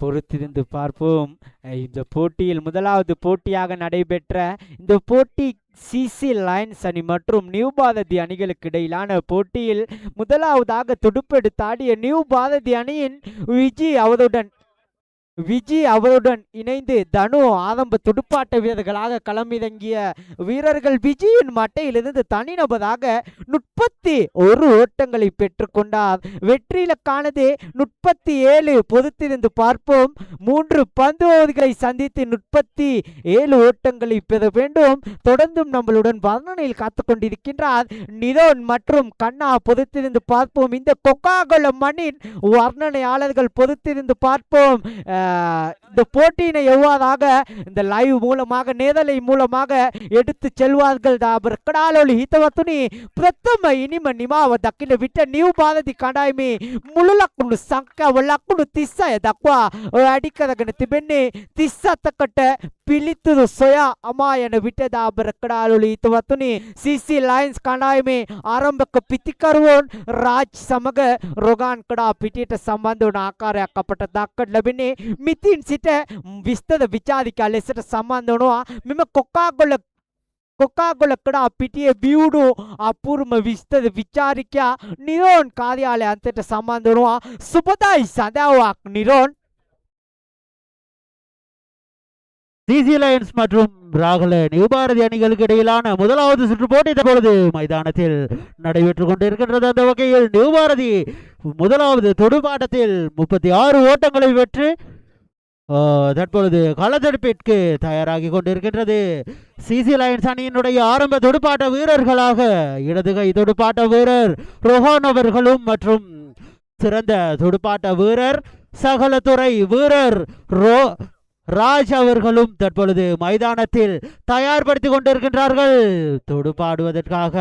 பொறுத்திருந்து பார்ப்போம் இந்த போட்டியில் முதலாவது போட்டியாக நடைபெற்ற இந்த போட்டி சிசி லைன்ஸ் அணி மற்றும் நியூ பாரதி அணிகளுக்கு இடையிலான போட்டியில் முதலாவதாக துடுப்பெடுத்து ஆடிய நியூ பாரதி அணியின் விஜி அவருடன் இணைந்து தனு ஆரம்ப துடுப்பாட்ட வீரர்களாக களமிறங்கிய வீரர்கள் விஜயின் மட்டையிலிருந்து தனிநபராக 31 ஓட்டங்களை பெற்றுக்கொண்டார் வெற்றி இலக்கானது 37 பொறுத்திருந்து பார்ப்போம் 3 பந்துகளை சந்தித்து 37 ஓட்டங்களை பெற வேண்டும் தொடர்ந்தும் நம்மளுடன் வர்ணனையில் காத்து கொண்டிருக்கின்றார் நிரோன் மற்றும் கண்ணா பொறுத்திருந்து பார்ப்போம் இந்த கொக்காகோலா மண்ணின் வர்ணனையாளர்கள் பொறுத்திருந்து பார்ப்போம் இந்த போட்டியினை எவ்வாறாக இந்த லைவ் மூலமாக நேரலை மூலமாக எடுத்து செல்வார்கள் ದಾಬರ್ ಕಡಾಲೋಲಿ ಹಿತವತುನಿ ಪ್ರಥಮ ಇನಿಮ ನಿಮಾವ ದಕ್ಕಿನ ವಿಟ್ಟ ನೀವು ಬಾಲದಿ ಕಡಾಯಿಮಿ ಮುಳುಲಕ್ಕುಂಡು ಸಂಖ್ಯಾ ಒಳ್ಳಕ್ಕುಂಡು ತಿಸ್ಸ ದಕ್ವಾ ಅಡಿಕದಗನ ತಿಬೆನ್ನೆ ತಿಸ್ಸತ್ತಕಟ್ಟ පිළිතුරු සොයා අමා යන විට දාබර කඩාලොලි හිතවතුනි CC ලයන්ස් කණ්ඩායමේ ආරම්භක පිතිකරුවන් රාජ් සමග රොගාන් කඩා පිටියට සම්බන්ධ වන ආකාරයක් අපට දක්කට ලැබෙන්නේ මිතින් සිට විස්තර විචාරිකා ලෙසට සම්බන්ධ වනවා මෙම කොකාගොල්ල කොකාගොලකඩා පිටියේ බියුඩු අපූර්ම විස්තර විචාරිකයා නිරෝන් කාර්යාලය අන්තයට සම්බන්ධ වනවා. සුබදායි සඳාවක් නිරෝන්. சிசி லயன்ஸ் மற்றும் ராகல நியூ பாரதி அணிகளுக்கு இடையிலான முதலாவது சுற்று போட்டி தற்பொழுது மைதானத்தில் நடைபெற்றுக் கொண்டிருக்கின்றது. அந்த வகையில் நியூ பாரதி முதலாவது தொடுபாட்டத்தில் 36 ஓட்டங்களை பெற்று தற்பொழுது களத்தடுப்பிற்கு தயாராகி கொண்டிருக்கின்றது. சிசி லயன்ஸ் அணியினுடைய ஆரம்ப துடுப்பாட்ட வீரர்களாக இடதுகை துடுப்பாட்ட வீரர் ரோஹான் அவர்களும் மற்றும் சிறந்த துடுப்பாட்ட வீரர் சகலத்துறை வீரர் ராஜ் அவர்களும் தற்பொழுது மைதானத்தில் தயார்படுத்திக் கொண்டிருக்கின்றார்கள் துடுப்பாடுவதற்காக.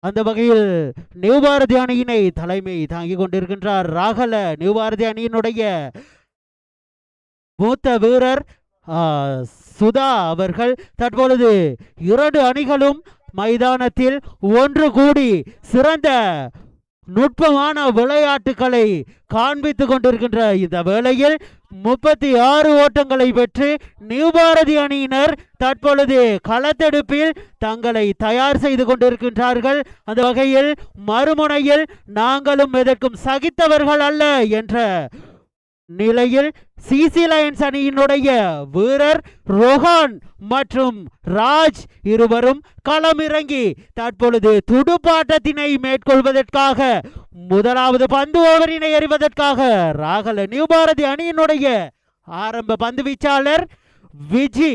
அந்த வகையில் நியூ பாரதி அணியினை தலைமை தாங்கிக் கொண்டிருக்கின்றார் ராகல நியூ பாரதி அணியினுடைய மூத்த வீரர் சுதா அவர்கள். தற்பொழுது 2 அணிகளும் மைதானத்தில் ஒன்று கூடி சிறந்த நுட்பமான விளையாட்டுகளை காண்பித்துக் கொண்டிருக்கின்ற இந்த வேளையில் 36 ஓட்டங்களை பெற்று நியூ பாரதி அணியினர் தற்பொழுது களத்தெடுப்பில் தங்களை தயார் செய்து கொண்டிருக்கின்றார்கள். அந்த வகையில் மறுமுனையில் நாங்களும் எதற்கும் சகித்தவர்கள் அல்ல என்ற நிலையில் சிசி லயன்ஸ் அணியினுடைய வீரர் ரோஹான் மற்றும் ராஜ் இருவரும் களமிறங்கி தற்பொழுது துடுப்பாட்டத்தினை மேற்கொள்வதற்காக முதலாவது பந்து ஓவரினை எறிவதற்காக ராகல நியூ பாரதி அணியினுடைய ஆரம்ப பந்து வீச்சாளர் விஜி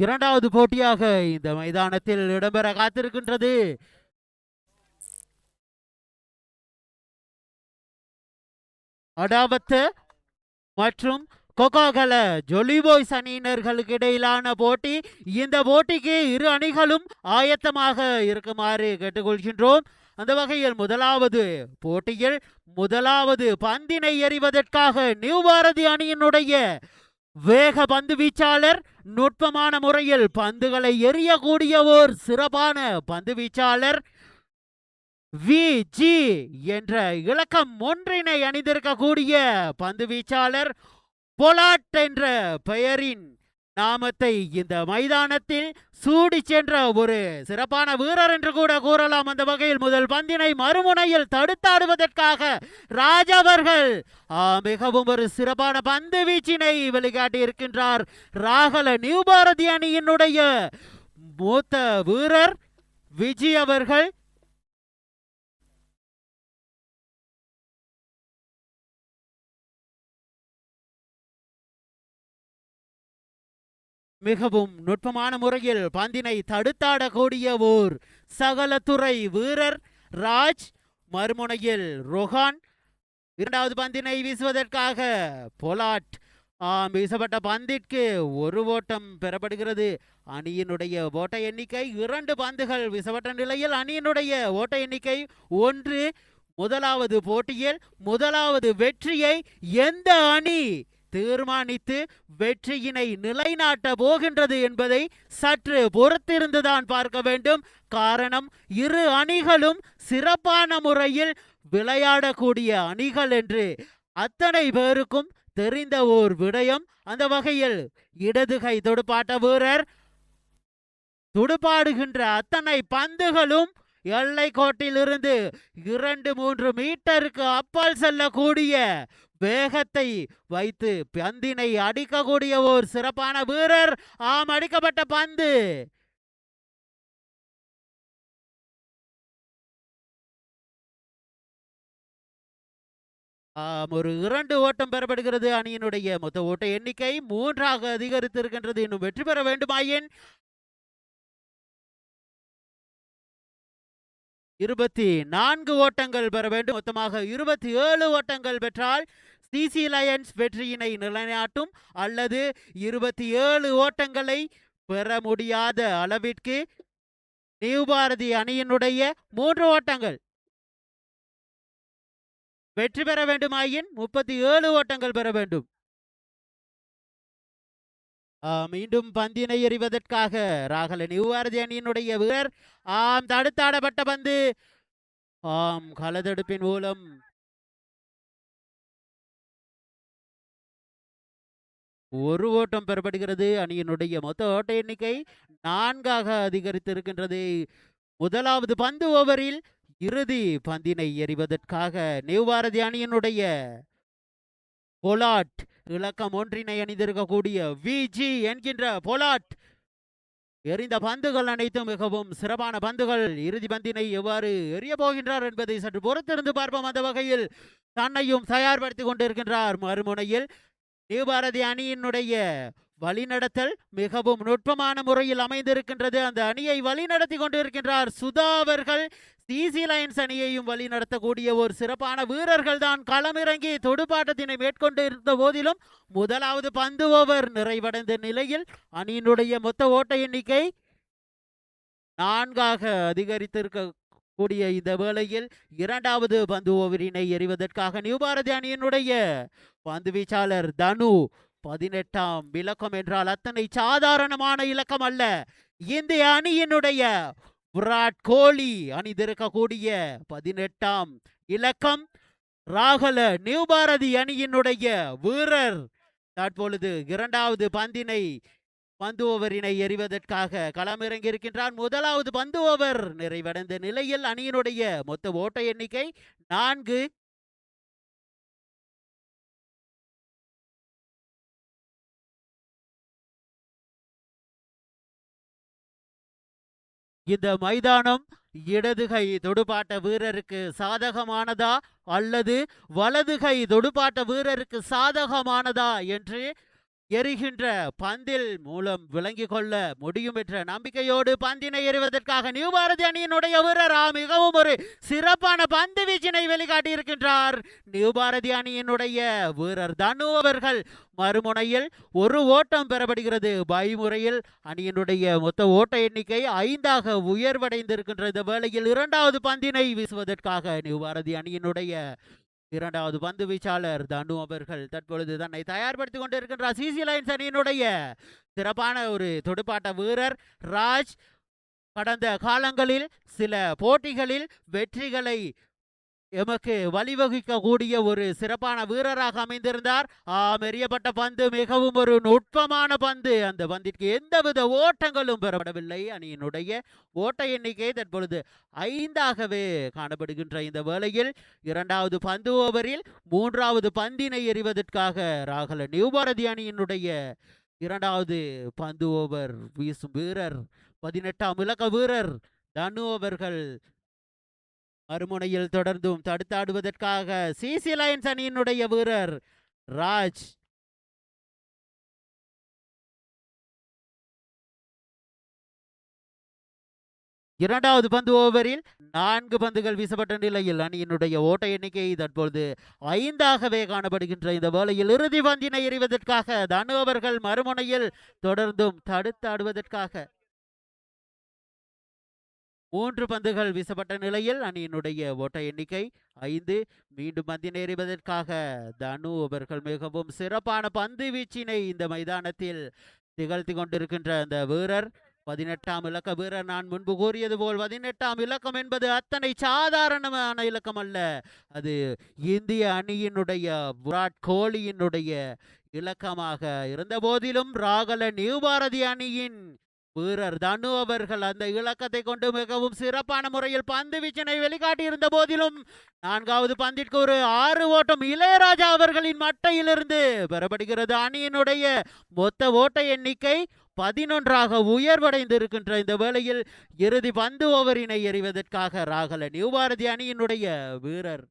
இரண்டாவது போட்டியாக இந்த மைதானத்தில் இடம்பெற காத்திருக்கின்றது. அடாபத்து மற்றும் கொக்காகல ஜொலி பாய்ஸ் அணியினர்களுக்கு இடையிலான போட்டி. இந்த போட்டிக்கு 2 அணிகளும் ஆயத்தமாக இருக்குமாறு கேட்டுக்கொள்கின்றோம். அந்த வகையில் முதலாவது போட்டியில் முதலாவது பந்தினை எறிவதற்காக நியூ பாரதி அணியினுடைய வேக பந்து வீச்சாளர் நுட்பமான முறையில் பந்துகளை எறியக்கூடிய ஓர் சிறப்பான பந்து வீச்சாளர் விஜி என்ற இலக்கம் 1 அணிந்திருக்கக்கூடிய பந்து வீச்சாளர் பொலாட் என்ற பெயரின் நாமத்தை இந்த மைதானத்தில் சூடி சென்ற ஒரு சிறப்பான வீரர் என்று கூட கூறலாம். அந்த வகையில் முதல் பந்தினை மறுமுனையில் தடுத்தாடுவதற்காக ராஜ் அவர்கள் மிகவும் ஒரு சிறப்பான பந்து வீச்சினை வெளிக்காட்டி இருக்கின்றார். ராகல நியூ பாரதி அணியினுடைய மூத்த வீரர் விஜய் அவர்கள் மிகவும் நுட்பமான முறையில் பந்தினை தடுத்தாடக்கூடிய ஓர் சகலத்துறை வீரர் ராஜ். மறுமுனையில் ரோஹான். இரண்டாவது பந்தினை வீசுவதற்காக பொலாட். வீசப்பட்ட பந்திற்கு 1 ஓட்டம் பெறப்படுகிறது. அணியினுடைய ஓட்ட எண்ணிக்கை 2 பந்துகள் வீசப்பட்ட நிலையில் அணியினுடைய ஓட்ட எண்ணிக்கை 1. முதலாவது போட்டியில் முதலாவது வெற்றியை எந்த அணி தீர்மானித்து வெற்றியினை நிலைநாட்ட போகின்றது என்பதை சற்று பொறுத்திருந்துதான் பார்க்க வேண்டும். காரணம் 2 அணிகளும் சிறப்பான முறையில் விளையாடக்கூடிய அணிகள் என்று அத்தனை பேருக்கும் தெரிந்த ஓர் விடயம். அந்த வகையில் இடதுகை துடுப்பாட்ட வீரர் துடுப்பாடுகின்ற அத்தனை பந்துகளும் எல்லை கோட்டிலிருந்து 2-3 மீட்டருக்கு அப்பால் செல்லக்கூடிய வேகத்தை வைத்து பந்தினை அடிக்கக்கூடிய ஒரு சிறப்பான வீரர். அடிக்கப்பட்ட பந்து ஒரு 2 ஓட்டம் பெறப்படுகிறது. அணியினுடைய மொத்த ஓட்ட எண்ணிக்கை 3 அதிகரித்திருக்கின்றது. இன்னும் வெற்றி பெற வேண்டுமாயின் 24 ஓட்டங்கள் பெற வேண்டும். மொத்தமாக 27 ஓட்டங்கள் பெற்றால் சிசி லயன்ஸ் வெற்றியினை நிலைநாட்டும். அல்லது 27 ஓட்டங்களை பெற முடியாத அளவிற்கு நியூ பாரதி அணியினுடைய 3 ஓட்டங்கள் வெற்றி பெற வேண்டுமாயின் 37 ஓட்டங்கள் பெற வேண்டும். மீண்டும் பந்தினை எறிவதற்காக ராகல நியூவாரதி அணியினுடைய வீரர் தடுத்தாடப்பட்ட பந்து களதடுப்பின் மூலம் ஒரு ஓட்டம் பெறப்படுகிறது. அணியினுடைய மொத்த ஓட்ட எண்ணிக்கை 4 அதிகரித்திருக்கின்றது. முதலாவது பந்து ஓவரில் இறுதி பந்தினை எறிவதற்காக நியூபாரதி அணியினுடைய பொலாட் இலக்கம் 1 அணிந்திருக்கக்கூடிய விஜி என்கின்ற பொலாட் எறிந்த பந்துகள் அனைத்தும் மிகவும் சிறப்பான பந்துகள். இறுதி பந்தினை எவ்வாறு எறிய போகின்றார் என்பதை சற்று பொறுத்திருந்து பார்ப்போம். அந்த வகையில் தன்னையும் தயார்படுத்திக் கொண்டிருக்கின்றார். மறுமுனையில் நியூபாரதி அணியினுடைய வழிநடத்தல் மிகவும் நுட்பமான முறையில் அமைந்திருக்கின்றது. அந்த அணியை வழிநடத்தி கொண்டிருக்கின்றார் சுதா அவர்கள். சிசி லயன்ஸ் அணியையும் வழிநடத்தக்கூடிய ஒரு சிறப்பான வீரர்கள் தான் களமிறங்கி துடுப்பாட்டத்தினை மேற்கொண்டிருந்த போதிலும் முதலாவது பந்து ஓவர் நிறைவடைந்த நிலையில் அணியினுடைய மொத்த ஓட்ட எண்ணிக்கை 4 அதிகரித்திருக்கக்கூடிய இந்த வேளையில் இரண்டாவது பந்து ஓவரினை எறிவதற்காக நியூபாரதி அணியினுடைய பந்து வீச்சாளர் தனு 18ஆம் இலக்கம் என்றால் அத்தனை சாதாரணமான இலக்கம் அல்ல. இந்திய அணியினுடைய விராட் கோலி அணிந்திருக்கக்கூடிய 18ஆம் இலக்கம். ராகல நியூபாரதி அணியினுடைய வீரர் தற்பொழுது இரண்டாவது பந்து ஓவரினை எறிவதற்காக களமிறங்கி இருக்கின்றார். முதலாவது பந்து ஓவர் நிறைவடைந்த நிலையில் அணியினுடைய மொத்த ஓட்ட எண்ணிக்கை 4. இந்த மைதானம் இடதுகை தொடுப்பாட்ட வீரருக்கு சாதகமானதா அல்லது வலதுகை தொடுப்பாட்ட வீரருக்கு சாதகமானதா என்று எறிகின்ற பந்தில் மூலம் விளங்கிக் கொள்ள முடியும் என்ற நம்பிக்கையோடு பந்தினை எறிவதற்காக நியூபாரதி அணியினுடைய வீரர் மிகவும் ஒரு சிறப்பான பந்து வீச்சினை வெளிக்காட்டியிருக்கின்றார். நியூபாரதி அணியினுடைய வீரர் தனு அவர்கள். மறுமுனையில் ஒரு ஓட்டம் பெறப்படுகிறது. முறையில் அணியினுடைய மொத்த ஓட்ட எண்ணிக்கை 5 உயர்வடைந்திருக்கின்ற இந்த வேளையில் இரண்டாவது பந்தினை வீசுவதற்காக நியூபாரதி அணியினுடைய இரண்டாவது பந்து வீச்சாளர் தனு அவர்கள் தற்பொழுது தன்னை தயார்படுத்திக் கொண்டிருக்கின்றார். சிசி லைன்ஸ் அணியினுடைய சிறப்பான ஒரு துடுப்பாட்ட வீரர் ராஜ். கடந்த காலங்களில் சில போட்டிகளில் வெற்றிகளை எமக்கு வழிவகுக்கக்கூடிய ஒரு சிறப்பான வீரராக அமைந்திருந்தார். எறியப்பட்ட பந்து மிகவும் ஒரு நுட்பமான பந்து. அந்த பந்திற்கு எந்தவித ஓட்டங்களும் பெறப்படவில்லை. அணியினுடைய ஓட்ட எண்ணிக்கை தற்பொழுது 5 காணப்படுகின்ற இந்த வேளையில் இரண்டாவது பந்து ஓவரில் மூன்றாவது பந்தினை எறிவதற்காக ராகல நியூபாரதி அணியினுடைய இரண்டாவது பந்து ஓவர் வீசும் வீரர் 18ஆம் இலக்க வீரர் தனு அவர்கள் மறுமுனையில் தொடர்ந்தும் தடுத்தாடுவதற்காக சிசி லயன்ஸ் அணியினுடைய வீரர் ராஜ். இரண்டாவது பந்து ஓவரில் 4 பந்துகள் வீசப்பட்ட நிலையில் அணியினுடைய ஓட்ட எண்ணிக்கை தற்பொழுது 5 காணப்படுகின்ற இந்த வேளையில் இறுதி பந்தினை எறிவதற்காக தனு அவர்கள் மறுமுனையில் தொடர்ந்தும் தடுத்தாடுவதற்காக 3 பந்துகள் வீசப்பட்ட நிலையில் அணியினுடைய ஓட்ட எண்ணிக்கை 5. மீண்டும் பந்தினை எறிவதற்காக தனு அவர்கள் மிகவும் சிறப்பான பந்து வீச்சினை இந்த மைதானத்தில் திகழ்த்தி கொண்டிருக்கின்ற அந்த வீரர் 18ஆம் இலக்க வீரர். நான் முன்பு கூறியது போல் 18ஆம் இலக்கம் என்பது அத்தனை சாதாரணமான இலக்கம் அல்ல. அது இந்திய அணியினுடைய விராட் கோலியினுடைய இலக்கமாக இருந்த போதிலும் ராகல நியூபாரதி அணியின் வீரர் தனு அவர்கள் அந்த இலக்கத்தை கொண்டு மிகவும் சிறப்பான முறையில் பந்து வீச்சினை வெளிக்காட்டியிருந்த போதிலும் 4வது பந்திற்கு ஒரு 6 ஓட்டம் இளையராஜா அவர்களின் மட்டையிலிருந்து பெறப்படுகிறது. அணியினுடைய மொத்த ஓட்ட எண்ணிக்கை 11 உயர்வடைந்திருக்கின்ற இந்த வேளையில் இறுதி பந்து ஓவரினை எறிவதற்காக ராகல நியூபாரதி அணியினுடைய வீரர்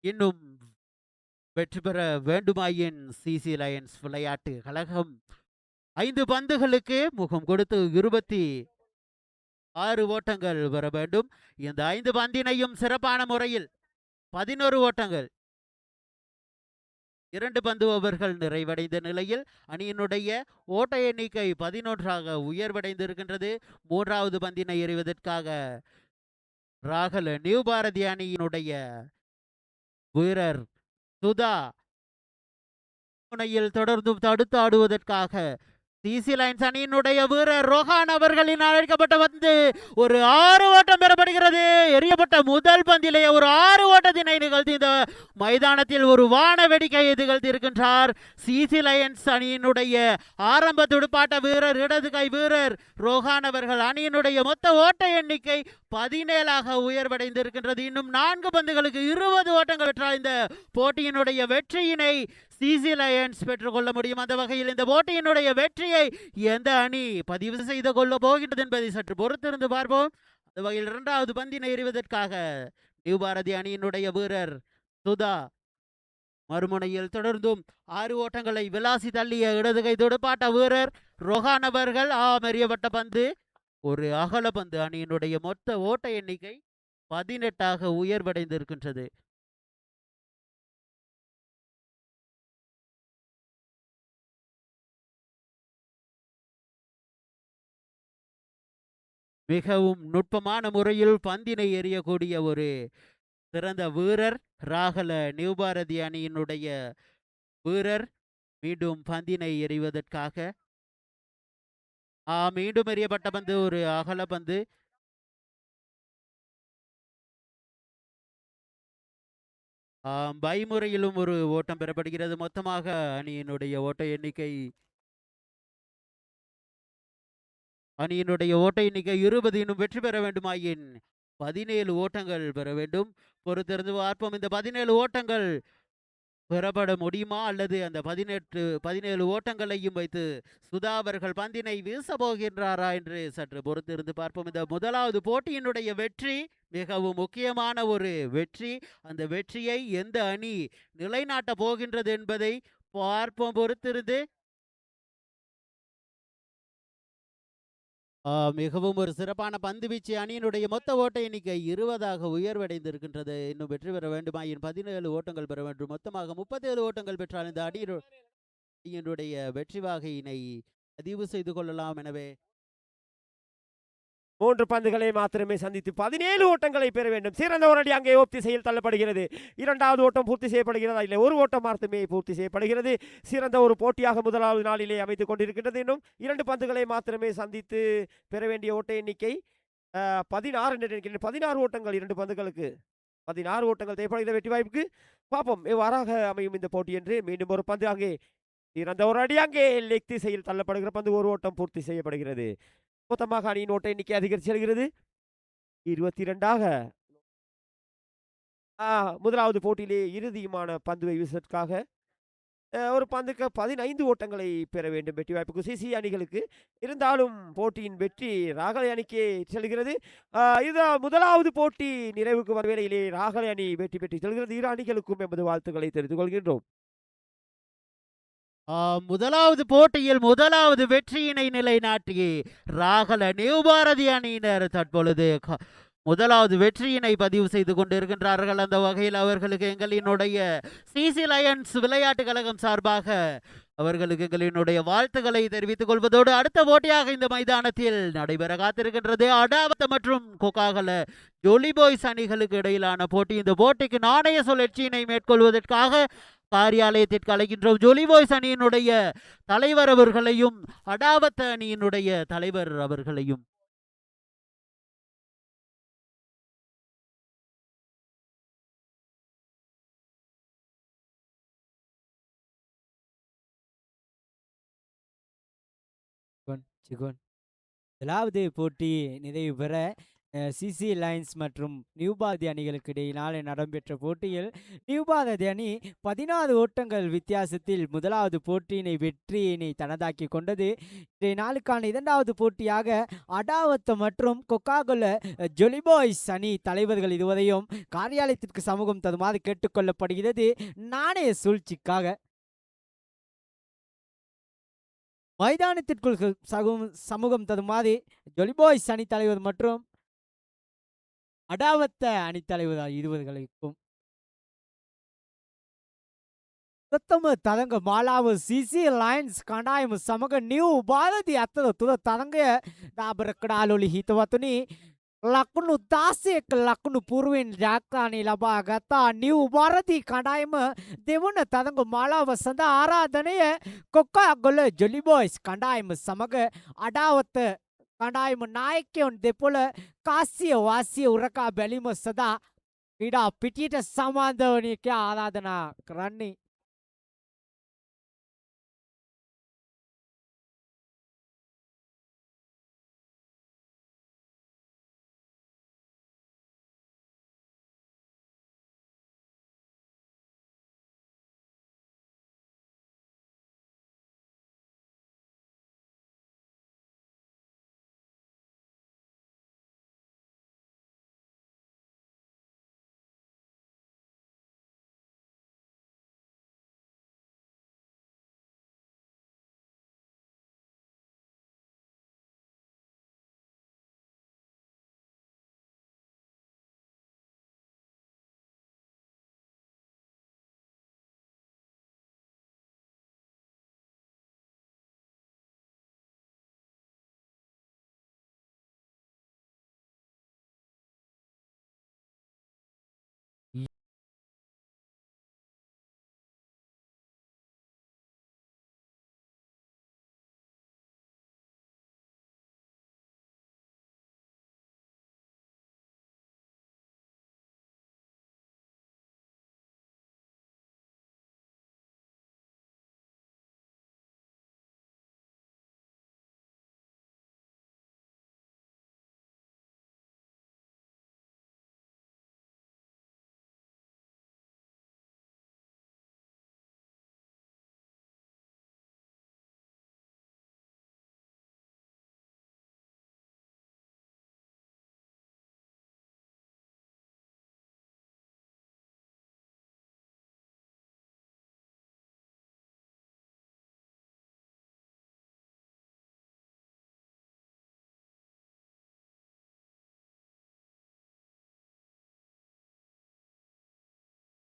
இன்னும் வெற்றி பெற வேண்டுமாயின் சிசி லயன்ஸ் விளையாட்டு கழகம் 5 பந்துகளுக்கு முகம் கொடுத்து 26 ஓட்டங்கள் பெற வேண்டும். இந்த 5 பந்தினையும் சிறப்பான முறையில் 11 ஓட்டங்கள் 2 பந்து ஓவர்கள் நிறைவடைந்த நிலையில் அணியினுடைய ஓட்ட எண்ணிக்கை 11 உயர்வடைந்திருக்கின்றது. 3வது பந்தினை எறிவதற்காக ராகல நியூபாரதி அணியினுடைய வீரர் சுதா முனையில் தொடர்ந்தும் தடுத்து ஆடுவதற்காக சிசி லைன்ஸ் அணியினுடைய வீரர் ரோஹான் அவர்களின் அழைக்கப்பட்ட வந்து ஒரு 6 ஓட்டம் பெறப்படுகிறது. எறியப்பட்ட முதல் பந்திலே ஒரு 6 ஓட்டத்தினை நிகழ்த்தி இந்த மைதானத்தில் ஒரு வான வெடிக்கையை நிகழ்த்தியிருக்கின்றார் சிசி லயன்ஸ் அணியினுடைய ஆரம்ப துடுப்பாட்ட வீரர் இடது கை வீரர் ரோஹான் அவர்கள். அணியினுடைய மொத்த ஓட்ட எண்ணிக்கை 17 உயர்வடைந்திருக்கின்றது. இன்னும் 4 பந்துகளுக்கு 20 ஓட்டங்கள் பெற்றால் இந்த போட்டியினுடைய வெற்றியினை சிசி லயன்ஸ் பெற்றுக்கொள்ள முடியும். அந்த வகையில் இந்த போட்டியினுடைய வெற்றியை எந்த அணி பதிவு செய்து கொள்ள போகின்றது என்பதை சற்று பொறுத்திருந்து பார்ப்போம். அந்த வகையில் 2வது பந்தினை எறிவதற்காக நியூ பாரதி அணியினுடைய வீரர் சுதா மறுமுனையில் தொடர்ந்தும் 6 ஓட்டங்களை விளாசி தள்ளிய இடதுகை துடுப்பாட்ட வீரர் ரோஹான் அவர்கள் எறியப்பட்ட பந்து ஒரு அகல பந்து. அணியினுடைய மொத்த ஓட்ட எண்ணிக்கை 18 உயர்வடைந்திருக்கின்றது. மிகவும் நுட்பமான முறையில் பந்தினை எறியக்கூடிய ஒரு சிறந்த வீரர் ராகல நியூ பாரதி அணியினுடைய வீரர். மீண்டும் பந்தினை எறிவதற்காக மீண்டும் எறியப்பட்ட பந்து ஒரு அகல பந்து. பைமுறையிலும் ஒரு ஓட்டம் பெறப்படுகிறது. மொத்தமாக அணியினுடைய ஓட்ட எண்ணிக்கை 20. இன்னும் வெற்றி பெற வேண்டுமாயின் 17 ஓட்டங்கள் பெற வேண்டும். பொறுத்திருந்து பார்ப்போம் இந்த 17 ஓட்டங்கள் பெறப்பட முடியுமா அல்லது அந்த 17 ஓட்டங்களையும் வைத்து சுதா அவர்கள் பந்தினை வீச போகின்றாரா என்று சற்று பொறுத்திருந்து பார்ப்போம். இந்த முதலாவது போட்டியினுடைய வெற்றி மிகவும் முக்கியமான ஒரு வெற்றி. அந்த வெற்றியை எந்த அணி நிலைநாட்ட போகின்றது என்பதை பார்ப்போம் பொறுத்திருந்து. மிகவும் ஒரு சிறப்பான பந்து வீச்சு. அணியினுடைய மொத்த ஓட்ட எண்ணிக்கை 20 உயர்வடைந்திருக்கின்றது. இன்னும் வெற்றி பெற வேண்டுமாயின் 17 ஓட்டங்கள் பெற வேண்டும். மொத்தமாக 37 ஓட்டங்கள் பெற்றால் இந்த அணியினுடைய வெற்றி வாகையினை பதிவு செய்து கொள்ளலாம். எனவே 3 பந்துகளை மாத்திரமே சந்தித்து 17 ஓட்டங்களை பெற வேண்டும். சிறந்த ஒரு அடி அங்கே ஓப் திசையில் தள்ளப்படுகிறது. 2வது ஓட்டம் பூர்த்தி செய்யப்படுகிறதா இல்லை, ஒரு ஓட்டம் மாத்திரமே பூர்த்தி செய்யப்படுகிறது. சிறந்த ஒரு போட்டியாக முதலாவது நாளிலே அமைத்துக் கொண்டிருக்கின்றது. இன்னும் 2 பந்துகளை மாத்திரமே சந்தித்து பெற வேண்டிய ஓட்ட எண்ணிக்கை 16 என்று நினைக்கிறேன். 16 ஓட்டங்கள் 2 பந்துகளுக்கு 16 ஓட்டங்கள் தேவைப்படுகிற வெற்றி வாய்ப்புக்கு பார்ப்போம் எவ்வாறாக அமையும் இந்த போட்டி என்று. மீண்டும் ஒரு பந்து அங்கே சிறந்த ஒரு அடி அங்கே லெக் திசையில் தள்ளப்படுகிற பந்து ஒரு ஓட்டம் பூர்த்தி செய்யப்படுகிறது. மொத்தமாக அணியின் ஓட்ட எண்ணிக்கை அதிகரித்து செல்கிறது. 22. முதலாவது போட்டியிலே இறுதியுமான பந்துவை வீசுவதற்காக ஒரு பந்துக்கு 15 ஓட்டங்களை பெற வேண்டும் வெற்றி வாய்ப்புக்கு சிசி அணிகளுக்கு. இருந்தாலும் போட்டியின் வெற்றி ராகலை அணிக்கே செல்கிறது. இது முதலாவது போட்டி நிறைவுக்கு வரும் வேளையிலே ராகலை அணி வெற்றி பெற்று செல்கிறது. இரு அணிகளுக்கும் எமது வாழ்த்துக்களை தெரிவித்துக் கொள்கின்றோம். முதலாவது போட்டியில் முதலாவது வெற்றியினை நிலைநாட்டி ராகல நியூ பாரதி அணியினர் தற்பொழுது முதலாவது வெற்றியினை பதிவு செய்து கொண்டிருக்கின்றார்கள். அந்த வகையில் அவர்களுக்கு எங்களினுடைய சிசி லயன்ஸ் விளையாட்டு கழகம் சார்பாக அவர்களுக்கு எங்களினுடைய வாழ்த்துக்களை தெரிவித்துக் கொள்வதோடு அடுத்த போட்டியாக இந்த மைதானத்தில் நடைபெற காத்திருக்கின்றது அடாவத் மற்றும் கொக்காகல ஜொலி பாய்ஸ் அணிகளுக்கு இடையிலான போட்டி. இந்த போட்டிக்கு நாணய சுழற்சியினை மேற்கொள்வதற்காக காரியாலயத்திற்கு அழைக்கின்றோம். ஜொலி பாய்ஸ் அணியினுடைய தலைவர் அவர்களையும் அடாவத் அணியினுடைய தலைவர் அவர்களையும். முதலாவது போட்டி நிறைவு பெற சிசி லைன்ஸ் மற்றும் நியூ பாரதி அணிகளுக்கு இடையினாலே நடைபெற்ற போட்டியில் நியூ பாரதி அணி 16 ஓட்டங்கள் வித்தியாசத்தில் முதலாவது போட்டியினை வெற்றியினை தனதாக்கி கொண்டது. இன்றைய நாளுக்கான 2வது போட்டியாக அடாவத் மற்றும் கொக்காகோல ஜொலி பாய்ஸ் அணி தலைவர்கள் இதுவரையும் காரியாலயத்திற்கு சமூகம் தருமாறு கேட்டுக்கொள்ளப்படுகிறது. நாணய சூழ்ச்சிக்காக மைதானத்திற்குள் சமூகம் தருமாறு ஜொலி பாய்ஸ் அணி தலைவர் மற்றும் அடாவத்த அணித்தலைவர் இருவர்களுக்கும் ಪ್ರಥಮ ತರಂಗ ಮಾಲಾವ ಸಿಸಿ ಲೈನ್ಸ್ ಕಣಾಯಮ ಸಮಗ ನೀವು ಭಾರತಿ ಅತ್ತದ ತುದ ತರಂಗ ದಾಬರ ಕಡಾಲೊಲಿ ಹಿತವತುನಿ ලකුණු 16ක ලකුණු පුරුවෙන් ජයග්‍රහණය ලබා ගත්තා නිව් ಭಾರತಿ කණ්ඩායම දෙවන තරඟ මාලාව සඳහා ආරාධනය කොක්කාගොල්ල ජොලි බොයිස් කණ්ඩායම සමග අඩාවත කණ්ඩායම නායකයන් දෙපොළ කාසිය වාසිය උරකා බැලීම සඳහා ක්‍රීඩා පිටියට සම්බන්ධ වන එක ආරාධනා කරන්නේ